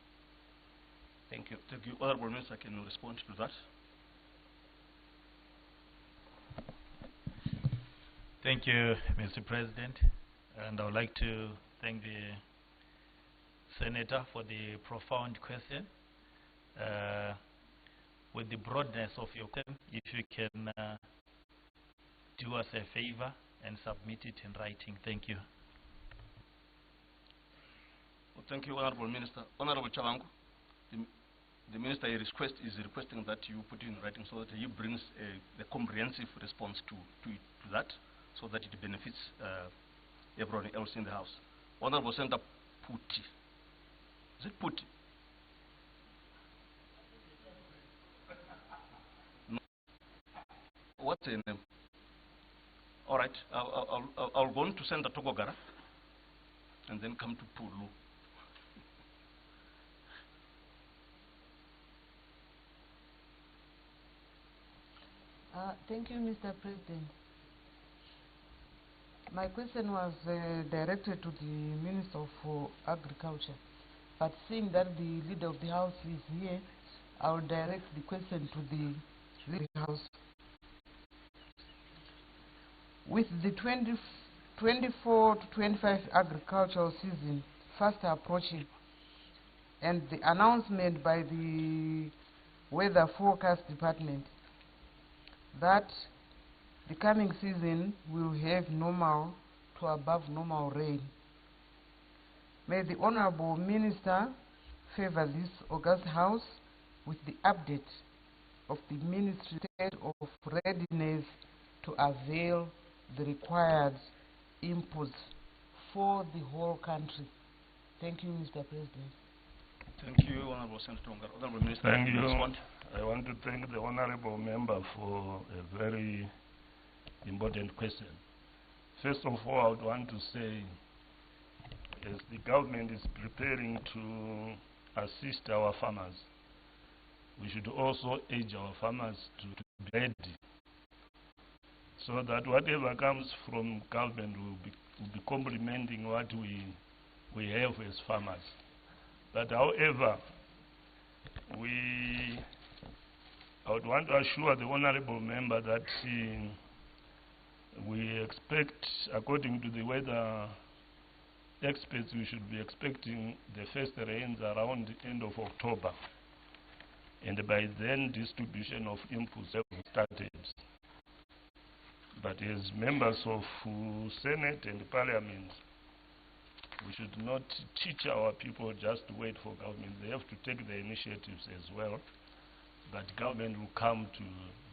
Thank you. Thank you. Honorable Minister, can you respond to that? Thank you, Mr. President. And I would like to thank the Senator for the profound question. With the broadness of your question, if you can do us a favor and submit it in writing. Thank you. Well, thank you, Honorable Minister. Honorable Chabangu, the Minister is requesting that you put it in writing so that he brings the comprehensive response to that, so that it benefits everyone else in the House. Honorable Senator Puti. Is it Puti? No. What's her name? All right, I'll go on to Senator Togogara and then come to Pulu. Thank you, Mr. President. My question was directed to the Minister of Agriculture, but seeing that the Leader of the House is here, I will direct the question to the Leader of the House. With the 24 to 25 agricultural season fast approaching, and the announcement by the Weather Forecast Department that the coming season will have normal to above normal rain, may the Honorable Minister favor this August House with the update of the Ministry state of readiness to avail the required inputs for the whole country. Thank you, Mr. President. Thank you, Honorable Senator Tonga. Honorable Minister, Thank you. respond. I want to thank the Honorable Member for a very important question. First of all, I would want to say, as the government is preparing to assist our farmers, we should also urge our farmers to be ready, so that whatever comes from government will be complementing what we have as farmers. But however, I would want to assure the honorable member that we expect, according to the weather experts, we should be expecting the first rains around the end of October. And by then, distribution of inputs have started. But as members of Senate and Parliament, we should not teach our people just to wait for government. They have to take the initiatives as well. But government will come to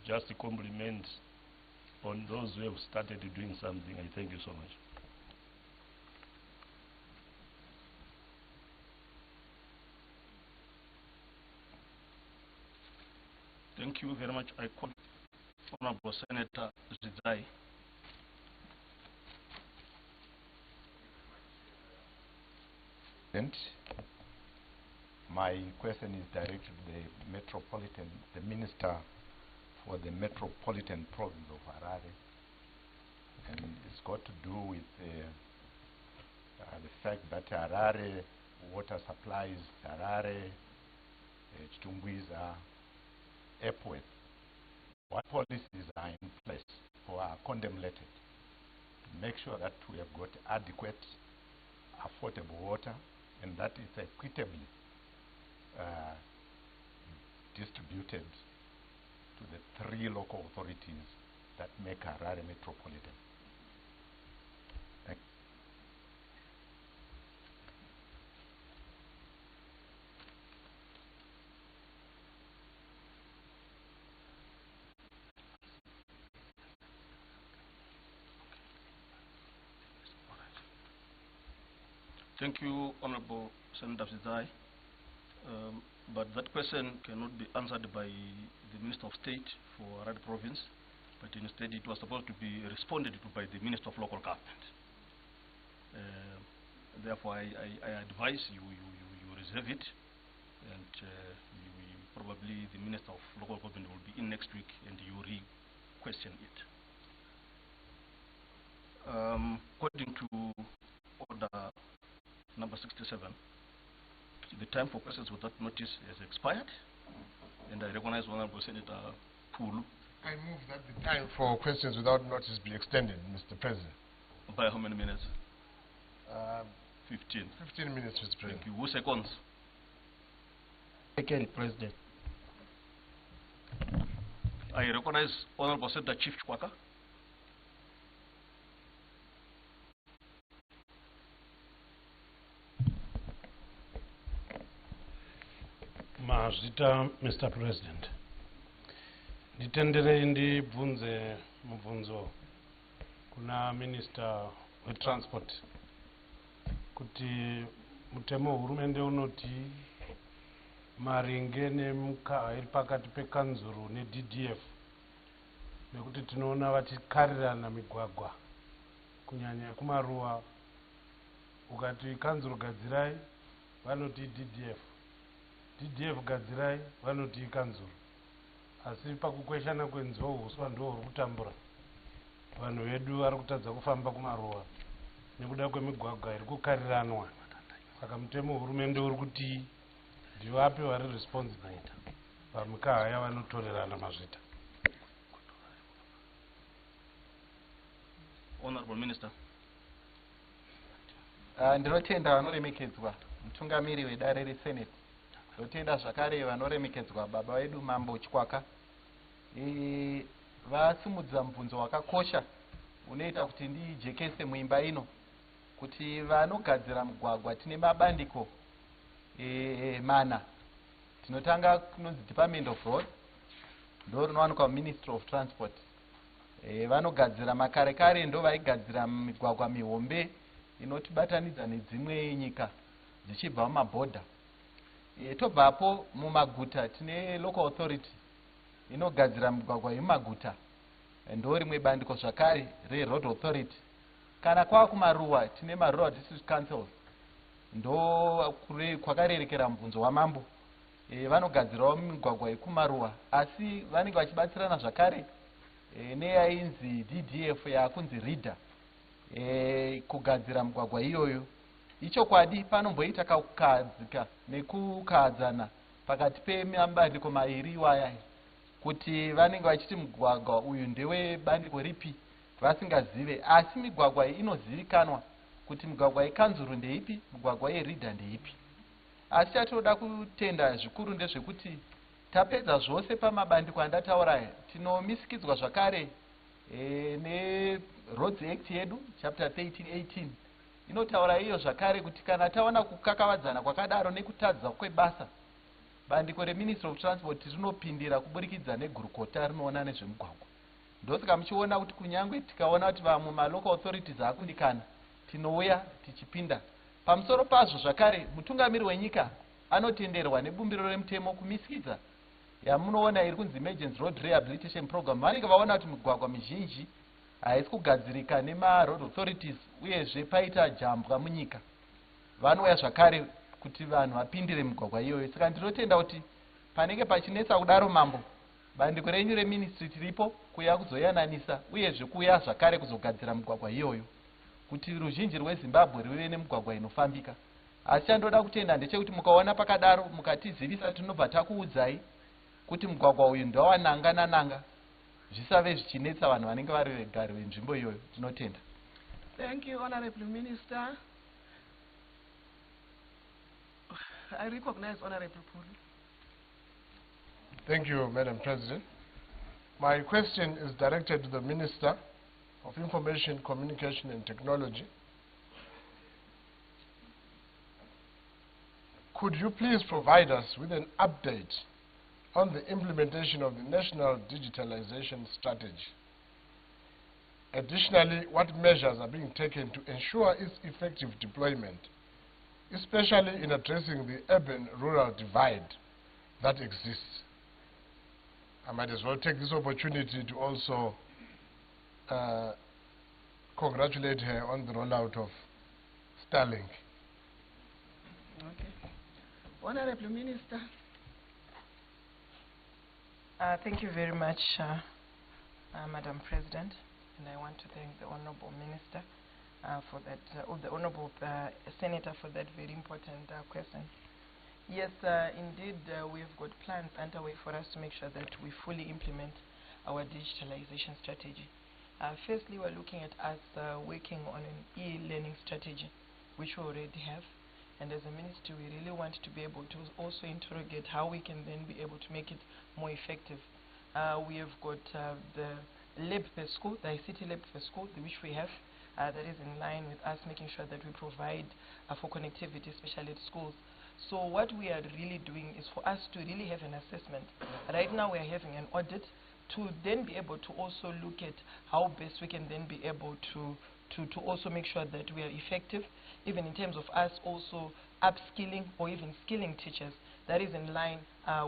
just compliment on those who have started doing something. I thank you so much. Thank you very much. I call Honorable Senator Zizai. My question is directed to the Minister for the Metropolitan Province of Harare, and it's got to do with the fact that Harare water supplies, Harare, Chitungwiza, Epworth. What policies are in place or are contemplated to make sure that we have got adequate, affordable water, and that is equitably distributed to the 3 local authorities that make Harare metropolitan? Thank you. Thank you, Honorable Senator Zizai. But that question cannot be answered by the Minister of State for Harare Province, but instead it was supposed to be responded to by the Minister of Local Government. Therefore, I advise you reserve it, and probably the Minister of Local Government will be in next week, and you re-question it. According to Order number 67, the time for questions without notice has expired, and I recognize Honorable Senator Pulu. I move that the time for questions without notice be extended, Mr. President. By how many minutes? 15 minutes, Mr. President. Thank you. Who seconds? Second, President. I recognize Honorable Senator Chief Chwaka. Mazita, Mr. President. Nditenderei ndibvunze mubvunzo kuna Minister weTransport kuti mutemo hurumende unoti maringe nemukaka iri pakati pekanzuru neDDF, nekuti tinoona vachikarirana migwagwa kunyanya kumaruwa. Ukati kanzuru gadzirai vanoti DDF gadzirai vanoti kanzuru. Asi pakukweshana kwenzou uswa ndo huri kutambura. Vanhu vedu vari kutadza kufamba kumaruwa nekuda kwemigwagwa iri kukariranwa. Saka mutemo hurumende uri kuti ndivape vari responsible pamikaha yavanotorerana mazvita. Honorable Minister. Ndinotenda vanoremekedzwa mutungamiri wedare reSenate. Ndinotenda zvakare vanoremekedzwa baba vedu Mambo Chwaka. Vasimudza mubvunzo wakakosha unoita kuti ndijekese muimba ino kuti vanogadzira mugwagwa tine mabandiko mana. Tinotanga kunonzi Department of Roads, ndo rinowanikwa Ministry of Transport. Vanogadzira makare kare ndo vaigadzira migwagwa mihombe inotibatanidza nedzimwe nyika dzichibva mumabhodha. Tobvapo mumaguta tine local authority inogadzira migwagwa yemumaguta, ndo rimwe bandiko zvakare reroad authority. Kana kwa kumaruwa tine marural district councils ndo kwakarerekera mubvunzo wamambo. Vanogadzirawo migwagwa yekumaruwa, asi vanenge vachibatsirana zvakare neyainzi DDF yakunzi RIDA kugadzira migwagwa iyoyo. Ichokwadi panomboita kakukadzika nekukadzana pakati pemabandiko mairi iwaya, kuti vanenge vachiti mugwagwa uyu ndewe bandiko ripi vasingazive, asi migwagwa iyi inozivikanwa kuti migwagwa yekanzuru ndeipi, migwagwa yeRIDA ndeipi. Asi chatoda kutenda zvikuru ndezvekuti tapedza zvose pamabandiko andataura aya, tinomisikidzwa zvakare neRoads Act yedu chapter 1318 inotaura iyo zvakare kuti kana taona kukakavadzana kwakadaro nekutadza kwebasa, bandiko reMinistry of Transport rinopindira kuburikidza negurukota rinoona nezvemugwagwa. Ndosaka muchiona kuti kunyangwe tikaona kuti vamwe malocal authorities akundikana, tinouya tichipinda. Pamusoro pazvo zvakare, mutungamiri wenyika anotenderwa nebumbiro remutemo kumisikidza yamunoona iri kunzi Emergency Road Rehabilitation Program. Vanenge vaona kuti migwagwa mizhinji haisi kugadzirika nema-road authorities, uyezve paita jambwa munyika, vanouya zvakare kuti vanhu vapindire migwagwa iyoyo. Saka ndinotenda kuti panenge pachinetsa kudaro mambo, bandiko renyu reministry tiripo kuya kuzoyananisa, uyezve kuya zvakare kuzogadzira migwagwa iyoyo kuti ruzhinji rweZimbabwe rive nemigwagwa inofambika. Asi chandoda kutenda ndechekuti mukaona pakadaro mukatizivisa, tinobva takuudzai kuti mugwagwa uyu ndawananga nananga, zvisave zvichinetsa vanhu vanenge vari vegari venzvimbo iyoyo. Tinotenda. Thank you, Honorable Minister. I recognize Honorable Puri. Thank you, Madam President. My question is directed to the Minister of Information, Communication and Technology. Could you please provide us with an update on the implementation of the National Digitalization Strategy? Additionally, what measures are being taken to ensure its effective deployment, especially in addressing the urban-rural divide that exists? I might as well take this opportunity to also congratulate her on the rollout of Starlink. Okay. Honorable Minister. Thank you very much, Madam President, and I want to thank the Honorable Minister for that, or the Honorable Senator for that very important question. Yes, indeed, we have got plans underway for us to make sure that we fully implement our digitalization strategy. Firstly, we're looking at us working on an e-learning strategy, which we already have. And as a ministry, we really want to be able to also interrogate how we can then be able to make it more effective. We have got the lab per school, the ICT lab per school, which we have, that is in line with us making sure that we provide for connectivity, especially at schools. So what we are really doing is for us to really have an assessment. Right now we are having an audit to then be able to also look at how best we can then be able to also make sure that we are effective, even in terms of us also upskilling or even skilling teachers. That is in line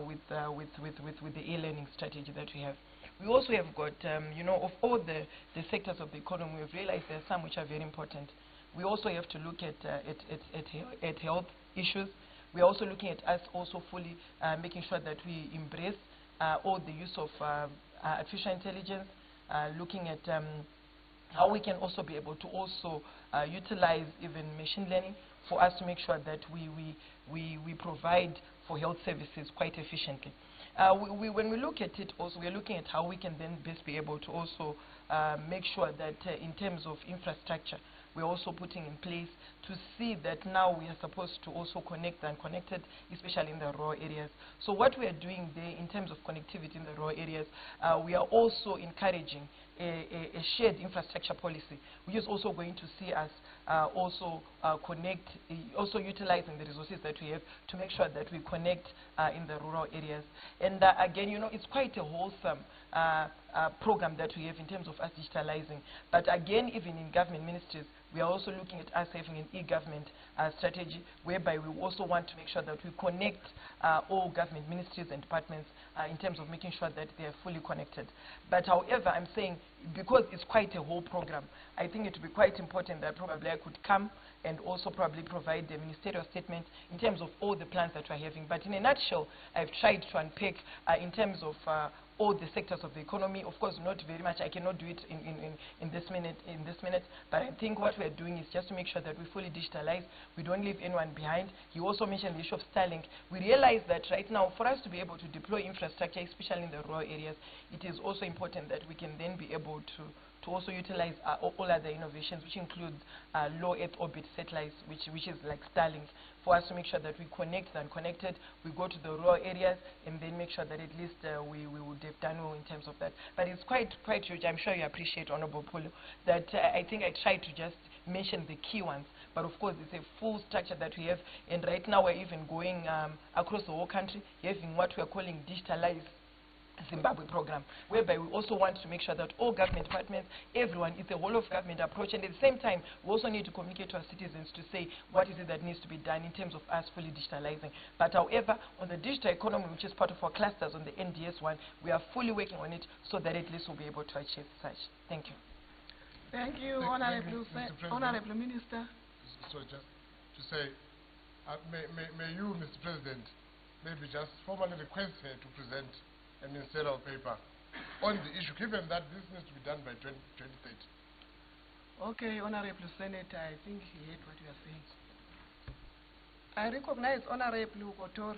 with the e-learning strategy that we have. We also have got, you know, of all the sectors of the economy, we've realized there are some which are very important. We also have to look at health issues. We are also looking at us also fully making sure that we embrace all the use of artificial intelligence, looking at how we can also be able to also utilize even machine learning for us to make sure that we provide for health services quite efficiently. When we look at it also, we are looking at how we can then best be able to also make sure that in terms of infrastructure, we're also putting in place to see that now we are supposed to also connect the unconnected, especially in the rural areas. So what we are doing there in terms of connectivity in the rural areas, we are also encouraging a shared infrastructure policy, which is also going to see us also connect, also utilizing the resources that we have to make sure that we connect in the rural areas. And again, you know, it's quite a wholesome program that we have in terms of us digitalizing. But again, even in government ministries, we are also looking at us having an e-government strategy, whereby we also want to make sure that we connect all government ministries and departments in terms of making sure that they are fully connected. But however, I'm saying, because it's quite a whole program, I think it would be quite important that probably I could come and also probably provide the ministerial statement in terms of all the plans that we're having. But in a nutshell, I've tried to unpick in terms of all the sectors of the economy. Of course, not very much. I cannot do it in this minute. But I think what we're doing is just to make sure that we fully digitalize. We don't leave anyone behind. You also mentioned the issue of Starlink. We realize that right now, for us to be able to deploy infrastructure, especially in the rural areas, it is also important that we can then be able to also utilize all other innovations, which include low Earth orbit satellites, which is like Starlink, for us to make sure that we connect the unconnected, we go to the rural areas, and then make sure that at least we would have done well in terms of that. But it's quite huge. I'm sure you appreciate, Honorable Pulu, that I think I tried to just mention the key ones. But of course, it's a full structure that we have, and right now we're even going across the whole country, having what we are calling digitalized Zimbabwe program, whereby we also want to make sure that all government departments, everyone, it's a whole of government approach, and at the same time, we also need to communicate to our citizens to say what is it that needs to be done in terms of us fully digitalizing. But however, on the digital economy, which is part of our clusters on the NDS one, we are fully working on it so that at least we'll be able to achieve such. Thank you. Thank you, Honorable Minister. So just to say, may you, Mr. President, maybe just formally request her to present a ministerial paper on the issue, given that this needs to be done by 2030. Okay, Honorable Senator, I think he heard what you are saying. I recognize Honorable Kotor.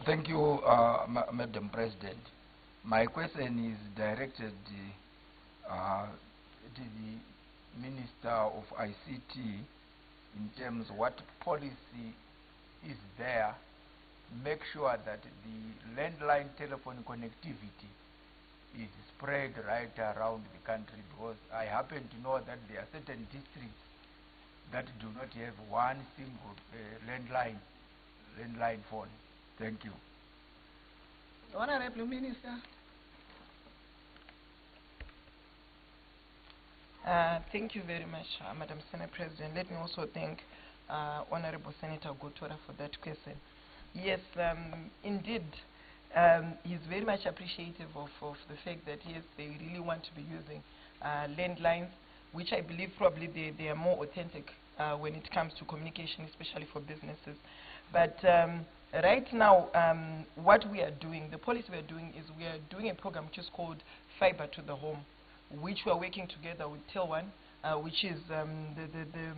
Thank you, Madam President. My question is directed to the Minister of ICT in terms of what policy is there make sure that the landline telephone connectivity is spread right around the country, because I happen to know that there are certain districts that do not have one single landline phone. Thank you. Honorable Minister. Thank you very much, Madam Senate President. Let me also thank Honorable Senator Gotora for that question. Yes, indeed, he's very much appreciative of the fact that, yes, they really want to be using landlines, which I believe probably they are more authentic when it comes to communication, especially for businesses. But right now, what we are doing, the policy we are doing is we are doing a program which is called Fiber to the Home, which we are working together with Tel1, which is the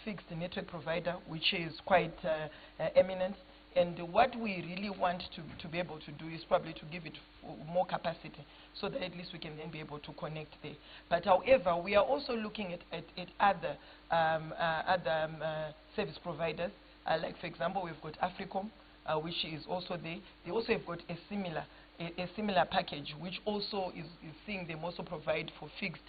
fixed network provider, which is quite eminent. And what we really want to be able to do is probably to give it more capacity, so that at least we can then be able to connect there. But however, we are also looking at other service providers, like for example, we've got Africom, which is also there. They also have got a similar package, which also is seeing them also provide for fixed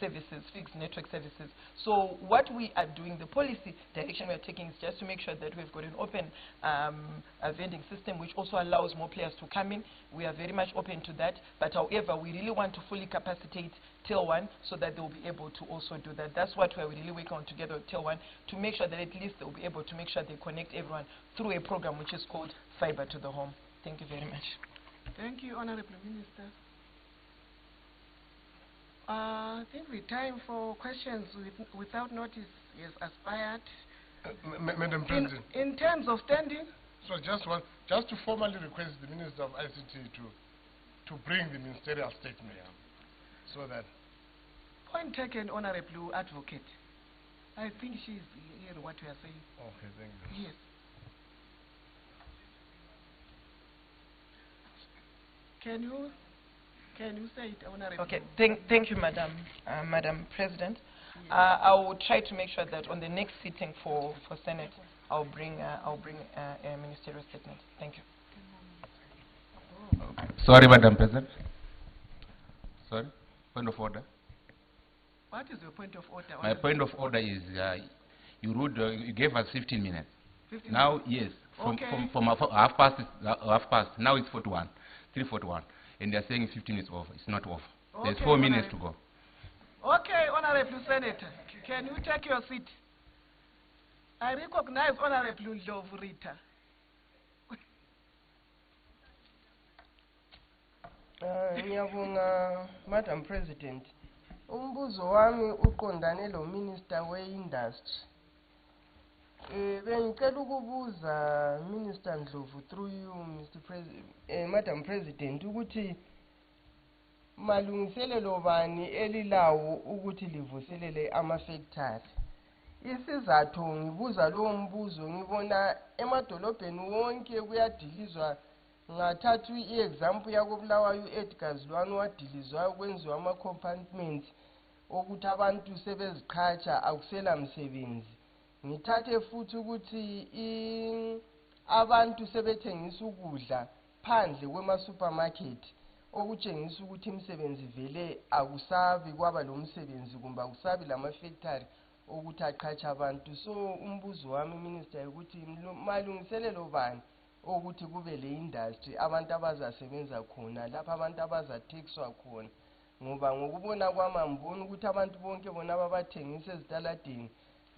services, fixed network services. So what we are doing, the policy direction we are taking, is just to make sure that we've got an open vending system, which also allows more players to come in. We are very much open to that. But however, we really want to fully capacitate Tel1 so that they'll be able to also do that. That's what we're really working on together with Tel1, to make sure that at least they'll be able to make sure they connect everyone through a program which is called Fiber to the Home. Thank you very much. Thank you, Honorable Minister. I think the time for questions without notice is expired. Madam President. In terms of standing? So just to formally request the Minister of ICT to bring the ministerial statement, so that. Point taken, Honorable Advocate. I think she's hearing what you are saying. Okay, thank you. Yes. Can you say it, Honorable? Okay, thank you, Madam President. Yes. I will try to make sure that on the next sitting for Senate, I'll bring a ministerial statement. Thank you. Sorry, Madam President. Sorry, point of order. What is your point of order? My point of order is you gave us 15 minutes. 15 now, minutes? Yes, from half past. Now it's 3:41, and they are saying 15 is over. It's not over. There's Okay, 4 minutes to Honorable. go. Okay, Honorable Senator, can you take your seat? I recognize Honorable Ndlovu Rita. Ngiyabonga, Madam President. Umbuzo wami uqondane lo Minister we-Industry. Bengicela ukubuza Minister Ndlovu through you, Madam President, ukuthi malungiselelo bani elilawo ukuthi livuselele ama-factory. Isizathu ngibuza lo mbuzo ngibona emadolobheni wonke kuyadilizwa. Ngathatha i-example yakobulawayo u-Edgar Zilwane wadilizwayo kwenziwa ama-compartments ukuthi abantu sebeziqhatsha akusela msebenzi. Ngithathe futhi ukuthi abantu sebethengisa ukudla phandle kwema-supermarket okutshengisa ukuthi imisebenzi vele akusabi kwaba lo msebenzi kumbe akusabi lama-factory ukuthi aqhatsha abantu. So umbuzo wami minister ukuthi malungiselelo bani ukuthi kube le industry abantu abazasebenza khona lapha abantu abazathekiswa khona, ngoba ngokubona kwami angiboni ukuthi abantu bonke bona ababathengisa ezitaladeni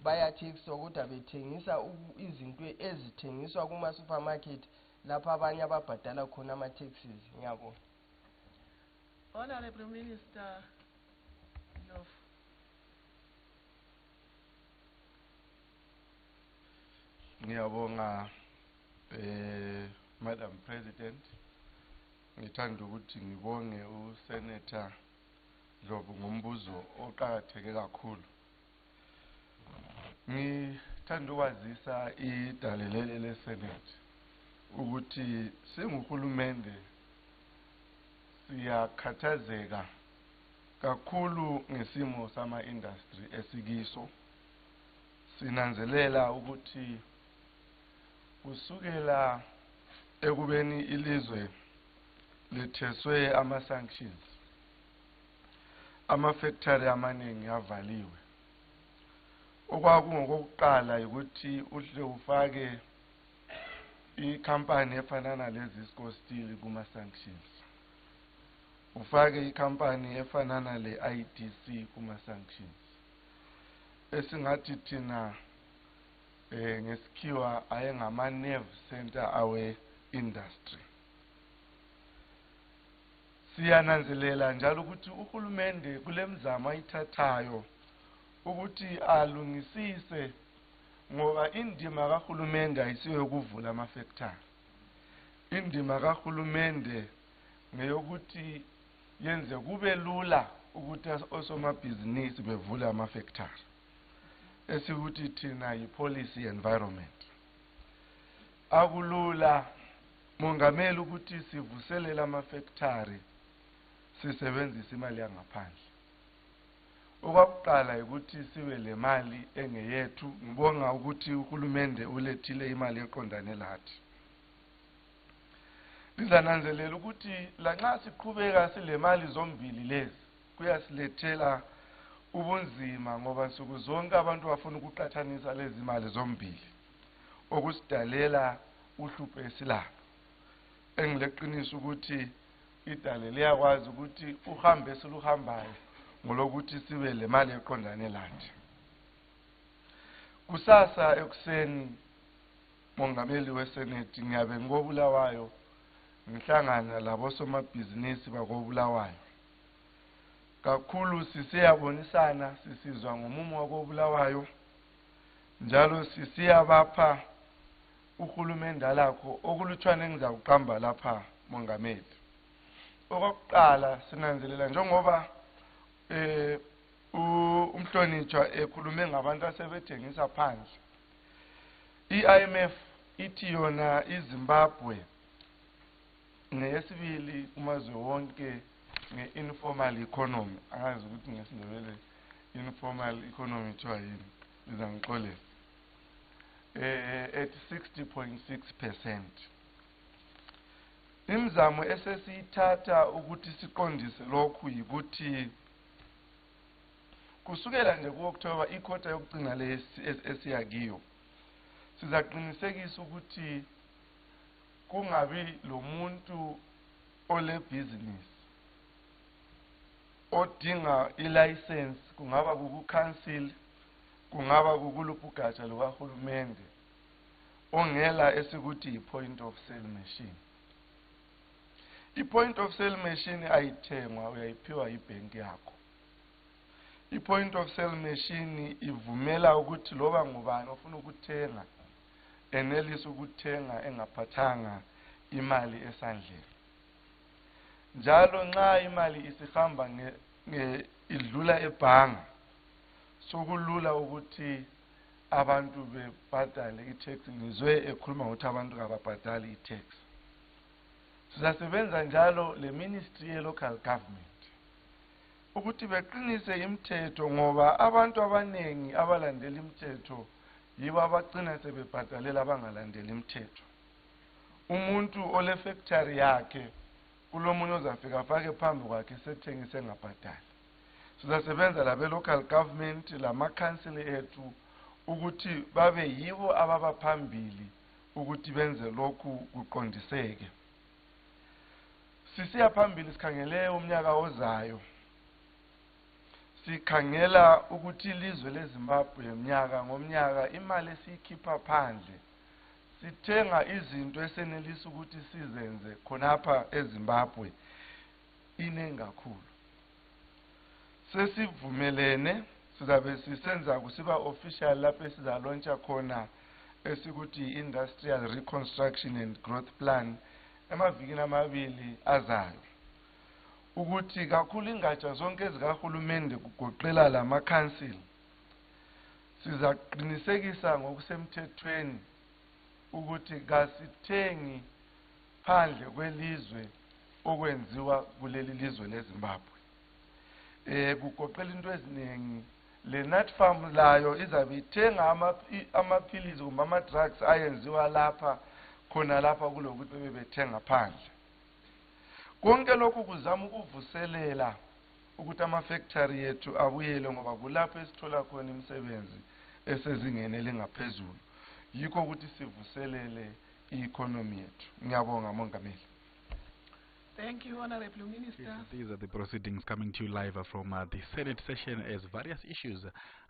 bayathekiswa kodwa bethengisa izinto ezithengiswa kuma-supermarket lapha abanye ababhadala khona ama-taxes. Ngiyabonga. Honorable Minister Ndlovu. Ngiyabonga Madam President. Ngithanda ukuthi ngibonge uSenator Ndlovu ngombuzo oqhakatheke kakhulu. Ngithanda ukwazisa idalelele leSenate ukuthi singuhulumende siyakhathazeka kakhulu ngesimo sama-industry esikiso. Sinanzelela ukuthi kusukela ekubeni ilizwe letheswe ama-sanctions, ama-factory amaningi avaliwe. Okwakungokokuqala ukuthi uhle ufake ikhampani efana leZisco Steel kuma-sanctions, ufake ikhampani efana le-IDC kuma-sanctions, esingathi thina ngesikhiwa ayengama-nerve center awe-industry. Siyananzelela njalo ukuthi uhulumende kule mzamo ayithathayo ukuthi alungisise, ngoba indima kahulumende ayisiyo ukuvula ama-factory. Indima kahulumende ngeyokuthi yenze kube lula ukuthi osomabhizinisi bevule ama-factory, esikuthi thina yi-policy environment. Akulula mongameli ukuthi sivuselele ama-factory sisebenzisa imali yangaphandle. Okwakuqala ukuthi sibe le mali engeyethu. Ngibonga ukuthi uhulumende ulethile imali eqondane lathi. Lizananzelela ukuthi lanxa siqhubeka sile mali zombili lezi kuyasilethela ubunzima, ngoba nsuku zonke abantu bafuna ukuqhathanisa lezi mali zombili, okusidalela uhlupho esilalo. Engileqiniso ukuthi idale liyakwazi ukuthi uhambe esiluhambayo ngolokuthi sibe le mali eqondane lathi. Kusasa ekuseni, mongameli weSenate, ngiyabe ngikobulawayo ngihlangana labo somabhizinisi bakobulawayo. Kakhulu sisiyabonisana, sisizwa ngomumo wakobulawayo, njalo sisiyabapha uhulumende alakho okulutshwane engizakuqamba lapha mongameli. Okokuqala sinanzelela njengoba umhlonitshwa ekhulume ngabantu asebethengisa phandle. I-IMF ithi yona iZimbabwe ngeyesibili kumazwe wonke nge-informal economy. Angazi ukuthi ngesindebele informal economy kuthiwa yini, ngizangixolela. At 60.6%. Imizamo esesiyithatha ukuthi siqondise lokhu yikuthi kusukela nje ku-October, ikhota yokugcina le esiyakiyo, sizaqinisekisa ukuthi kungabi lo muntu ole business odinga ilicense kungaba kuku-council, kungaba kukuluphi ugatsha lukahulumende, ongela esikuthi i-point of sale machine. I-point of sale machine ayithengwa, uyayiphiwa ibhenki yakho. I-point of sale machine ivumela ukuthi loba ngubani ofuna ukuthenga enelise ukuthenga engaphathanga imali esandleni. Njalo nxa imali isihamba idlula ebhanga, sokulula ukuthi abantu bebhadale i-tax. Ngizwe ekhuluma ukuthi abantu kababhadali i-tax. Sizasebenza njalo le ministry ye-local government ukuthi beqinise imithetho, ngoba abantu abanengi abalandela imithetho yibo abagcina sebebhadalela abangalandeli imithetho. Umuntu ole factory yakhe kulomunye ozafika afake phambi kwakhe sethengise engabhadali. Sizasebenza labe local government lama-council ethu ukuthi babe yibo ababaphambili ukuthi benze lokhu kuqondiseke. Sisiya phambili sikhangele umnyaka ozayo. Sikhangela ukuthi ilizwe leZimbabwe ngomnyaka imali esiyikhipha phandle sithenga izinto esenelisa ukuthi sizenze khonapha eZimbabwe iningi kakhulu. Sesivumelene sizabe sisenza kusiba official lapho esizalontsha khona esikuthi industrial reconstruction and growth plan emavikini amabili azayo, ukuthi kakhulu ingatsha zonke ezikahulumende kugoqela lama-council sizaqinisekisa ngokusemthethweni ukuthi kasithengi phandle kwelizwe okwenziwa kuleli lizwe leZimbabwe. Kugoqela into eziningi. Le Natfarm layo izabe ithenga amaphilizi kumbe ama-drugs ayenziwa lapha khona lapha kulokuthi bebethenga phandle. Konke lokhu kuzama ukuvuselela ukuthi ama-factory ethu abuyele, ngoba kulapho esithola khona imisebenzi esezingeni elingaphezulu. Yikho ukuthi sivuselele i-economy yethu. Ngiyabonga Mongameli. Thank you, Honorable Minister. These are the proceedings coming to you live from the Senate session as various issues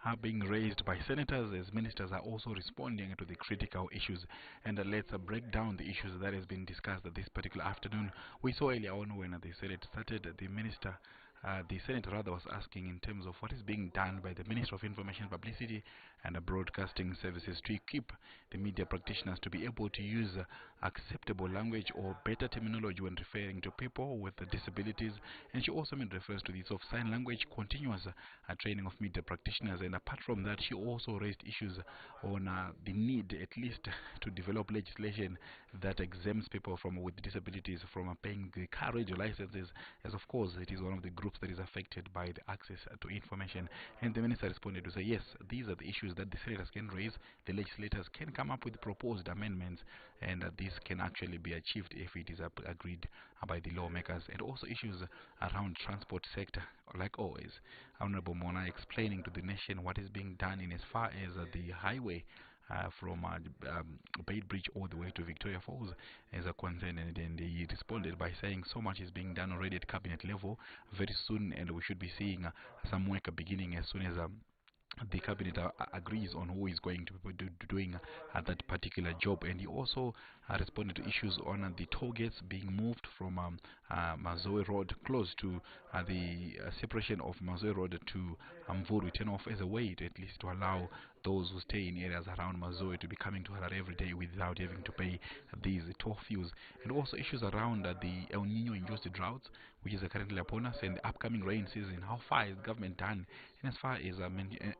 are being raised by senators as ministers are also responding to the critical issues. And let's break down the issues that has been discussed this particular afternoon. We saw earlier on when the Senate started, the Senate rather was asking in terms of what is being done by the Minister of Information Publicity and Broadcasting Services to equip the media practitioners to be able to use acceptable language or better terminology when referring to people with disabilities. And she also refers to the use of sign language, continuous training of media practitioners. And apart from that, she also raised issues on the need at least to develop legislation that exempts people with disabilities from paying the car radio licenses, as of course it is one of the groups that is affected by the access to information. And the minister responded to say, yes, these are the issues that the senators can raise. The legislators can come up with proposed amendments, and this can actually be achieved if it is agreed by the lawmakers. And also issues around transport sector, like always. Honorable Mona explaining to the nation what is being done in as far as the highway from Bait Bridge all the way to Victoria Falls as a concern, and then he responded by saying so much is being done already at cabinet level very soon, and we should be seeing some work beginning as soon as the cabinet agrees on who is going to be doing that particular job. And he also responded to issues on the toll gates being moved from Mazoe Road close to the separation of Mazoe Road to Mvuru turn off as a way to at least to allow those who stay in areas around Mazoe to be coming to Harare every day without having to pay these toll fees. And also issues around the El Nino induced droughts, which is currently upon us, and the upcoming rain season. How far is government done in as far as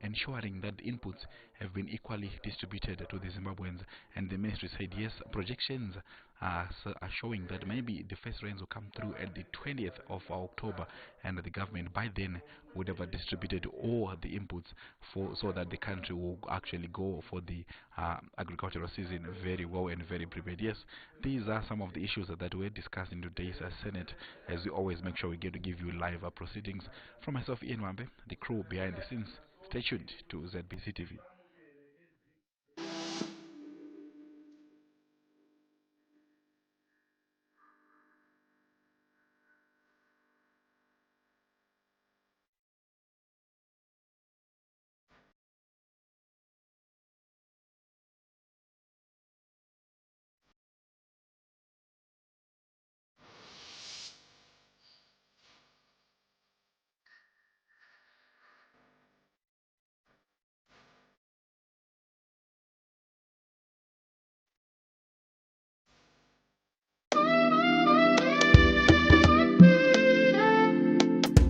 ensuring that inputs have been equally distributed to the Zimbabweans? And the ministry said yes, projections are showing that maybe the first rains will come through at the 20th of October, and the government by then would have distributed all the inputs so that the country will actually go for the agricultural season very well and very prepared. Yes, these are some of the issues that we're discussing in today's Senate, as we always make sure we get to give you live proceedings. From myself, Ian Wambe, the crew behind the scenes, stay tuned to ZBC TV.